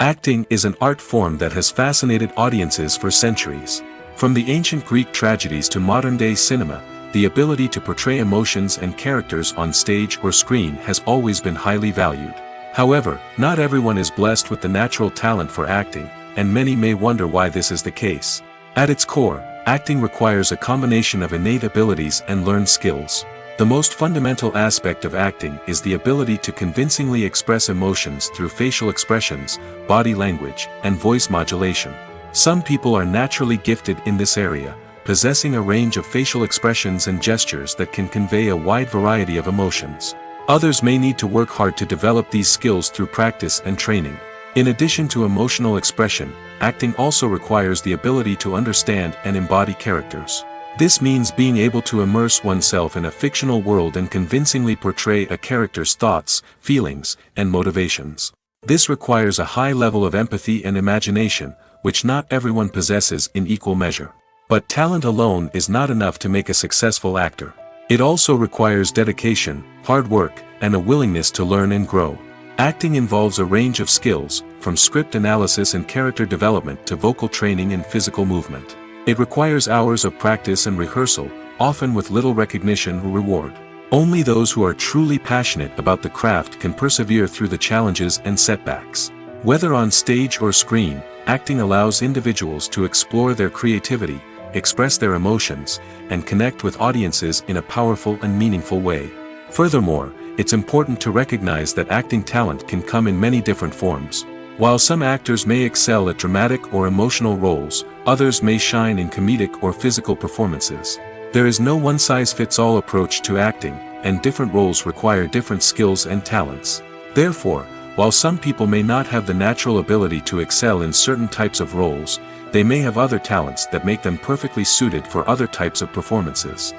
Speaker 1: Acting is an art form that has fascinated audiences for centuries. From the ancient Greek tragedies to modern-day cinema, the ability to portray emotions and characters on stage or screen has always been highly valued. However, not everyone is blessed with the natural talent for acting, and many may wonder why this is the case. At its core, acting requires a combination of innate abilities and learned skills. The most fundamental aspect of acting is the ability to convincingly express emotions through facial expressions, body language, and voice modulation. Some people are naturally gifted in this area, possessing a range of facial expressions and gestures that can convey a wide variety of emotions. Others may need to work hard to develop these skills through practice and training. In addition to emotional expression, acting also requires the ability to understand and embody characters. This means being able to immerse oneself in a fictional world and convincingly portray a character's thoughts, feelings, and motivations. This requires a high level of empathy and imagination, which not everyone possesses in equal measure. But talent alone is not enough to make a successful actor. It also requires dedication, hard work, and a willingness to learn and grow. Acting involves a range of skills, from script analysis and character development to vocal training and physical movement. It requires hours of practice and rehearsal, often with little recognition or reward. Only those who are truly passionate about the craft can persevere through the challenges and setbacks. Whether on stage or screen, acting allows individuals to explore their creativity, express their emotions, and connect with audiences in a powerful and meaningful way. Furthermore, it's important to recognize that acting talent can come in many different forms. While some actors may excel at dramatic or emotional roles, others may shine in comedic or physical performances. There is no one-size-fits-all approach to acting, and different roles require different skills and talents. Therefore, while some people may not have the natural ability to excel in certain types of roles, they may have other talents that make them perfectly suited for other types of performances.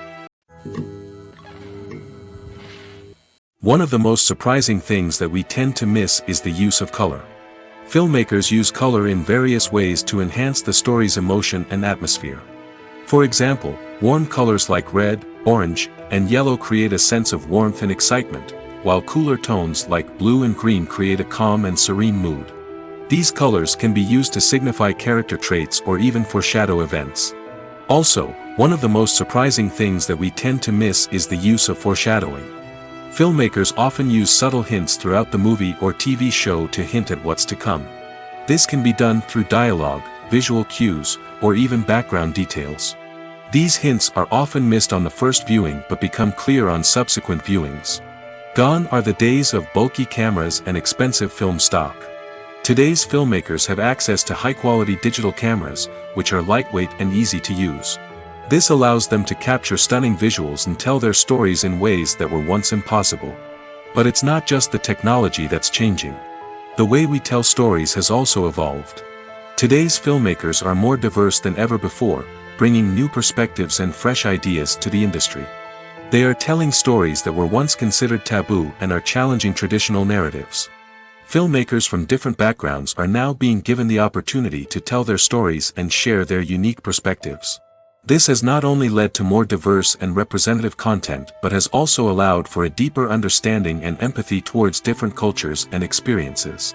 Speaker 1: One of the most surprising things that we tend to miss is the use of color. Filmmakers use color in various ways to enhance the story's emotion and atmosphere. For example, warm colors like red, orange, and yellow create a sense of warmth and excitement, while cooler tones like blue and green create a calm and serene mood. These colors can be used to signify character traits or even foreshadow events. Also, one of the most surprising things that we tend to miss is the use of foreshadowing. Filmmakers often use subtle hints throughout the movie or TV show to hint at what's to come. This can be done through dialogue, visual cues, or even background details. These hints are often missed on the first viewing but become clear on subsequent viewings. Gone are the days of bulky cameras and expensive film stock. Today's filmmakers have access to high-quality digital cameras, which are lightweight and easy to use. This allows them to capture stunning visuals and tell their stories in ways that were once impossible. But it's not just the technology that's changing. The way we tell stories has also evolved. Today's filmmakers are more diverse than ever before, bringing new perspectives and fresh ideas to the industry. They are telling stories that were once considered taboo and are challenging traditional narratives. Filmmakers from different backgrounds are now being given the opportunity to tell their stories and share their unique perspectives. This has not only led to more diverse and representative content but has also allowed for a deeper understanding and empathy towards different cultures and experiences.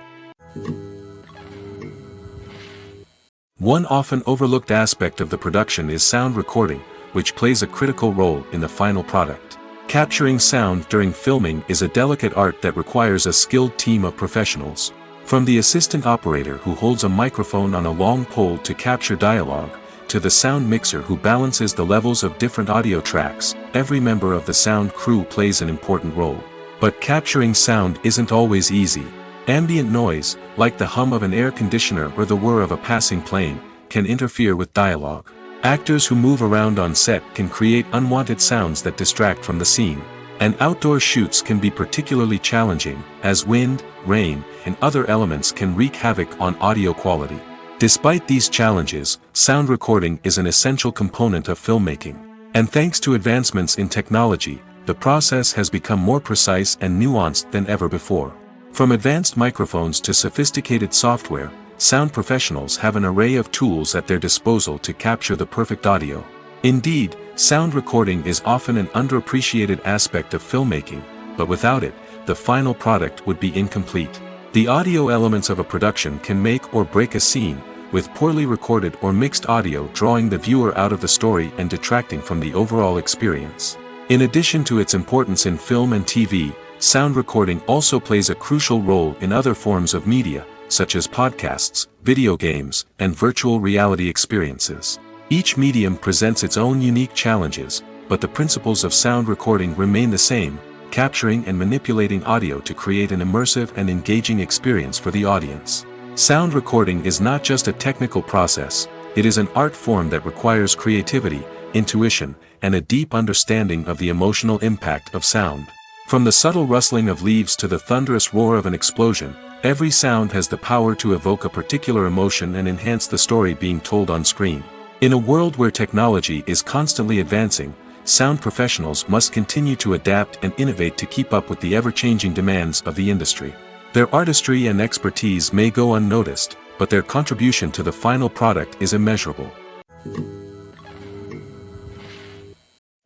Speaker 1: One often overlooked aspect of the production is sound recording, which plays a critical role in the final product. Capturing sound during filming is a delicate art that requires a skilled team of professionals. From the assistant operator who holds a microphone on a long pole to capture dialogue, to the sound mixer who balances the levels of different audio tracks, every member of the sound crew plays an important role. But capturing sound isn't always easy. Ambient noise, like the hum of an air conditioner or the whir of a passing plane, can interfere with dialogue. Actors who move around on set can create unwanted sounds that distract from the scene. And outdoor shoots can be particularly challenging, as wind, rain, and other elements can wreak havoc on audio quality. Despite these challenges, sound recording is an essential component of filmmaking. And thanks to advancements in technology, the process has become more precise and nuanced than ever before. From advanced microphones to sophisticated software, sound professionals have an array of tools at their disposal to capture the perfect audio. Indeed, sound recording is often an underappreciated aspect of filmmaking, but without it, the final product would be incomplete. The audio elements of a production can make or break a scene, with poorly recorded or mixed audio drawing the viewer out of the story and detracting from the overall experience. In addition to its importance in film and TV, sound recording also plays a crucial role in other forms of media, such as podcasts, video games, and virtual reality experiences. Each medium presents its own unique challenges, but the principles of sound recording remain the same, capturing and manipulating audio to create an immersive and engaging experience for the audience. Sound recording is not just a technical process, it is an art form that requires creativity, intuition, and a deep understanding of the emotional impact of sound. From the subtle rustling of leaves to the thunderous roar of an explosion, every sound has the power to evoke a particular emotion and enhance the story being told on screen. In a world where technology is constantly advancing, sound professionals must continue to adapt and innovate to keep up with the ever-changing demands of the industry. Their artistry and expertise may go unnoticed, but their contribution to the final product is immeasurable.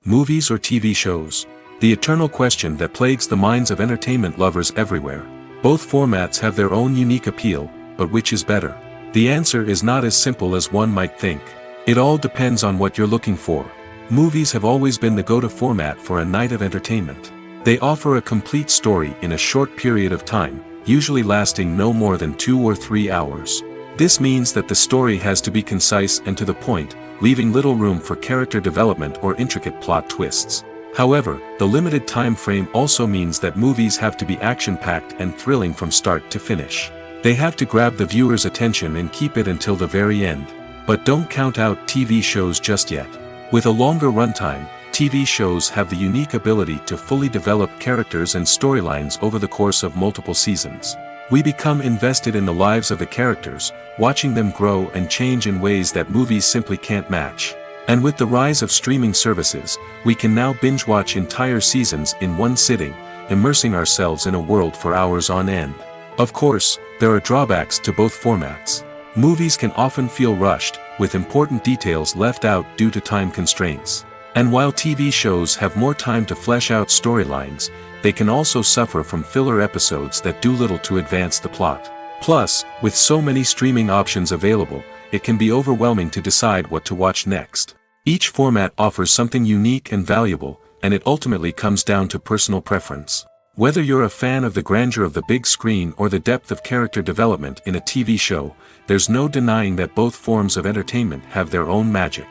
Speaker 1: Movies or TV shows? The eternal question that plagues the minds of entertainment lovers everywhere. Both formats have their own unique appeal, but which is better? The answer is not as simple as one might think. It all depends on what you're looking for. Movies have always been the go-to format for a night of entertainment. They offer a complete story in a short period of time, usually lasting no more than 2 or 3 hours. This means that the story has to be concise and to the point, leaving little room for character development or intricate plot twists. However, the limited time frame also means that movies have to be action-packed and thrilling from start to finish. They have to grab the viewer's attention and keep it until the very end. But don't count out TV shows just yet. With a longer runtime, TV shows have the unique ability to fully develop characters and storylines over the course of multiple seasons. We become invested in the lives of the characters, watching them grow and change in ways that movies simply can't match. And with the rise of streaming services, we can now binge-watch entire seasons in one sitting, immersing ourselves in a world for hours on end. Of course, there are drawbacks to both formats. Movies can often feel rushed, with important details left out due to time constraints. And while TV shows have more time to flesh out storylines, they can also suffer from filler episodes that do little to advance the plot. Plus, with so many streaming options available, it can be overwhelming to decide what to watch next. Each format offers something unique and valuable, and it ultimately comes down to personal preference. Whether you're a fan of the grandeur of the big screen or the depth of character development in a TV show, there's no denying that both forms of entertainment have their own magic.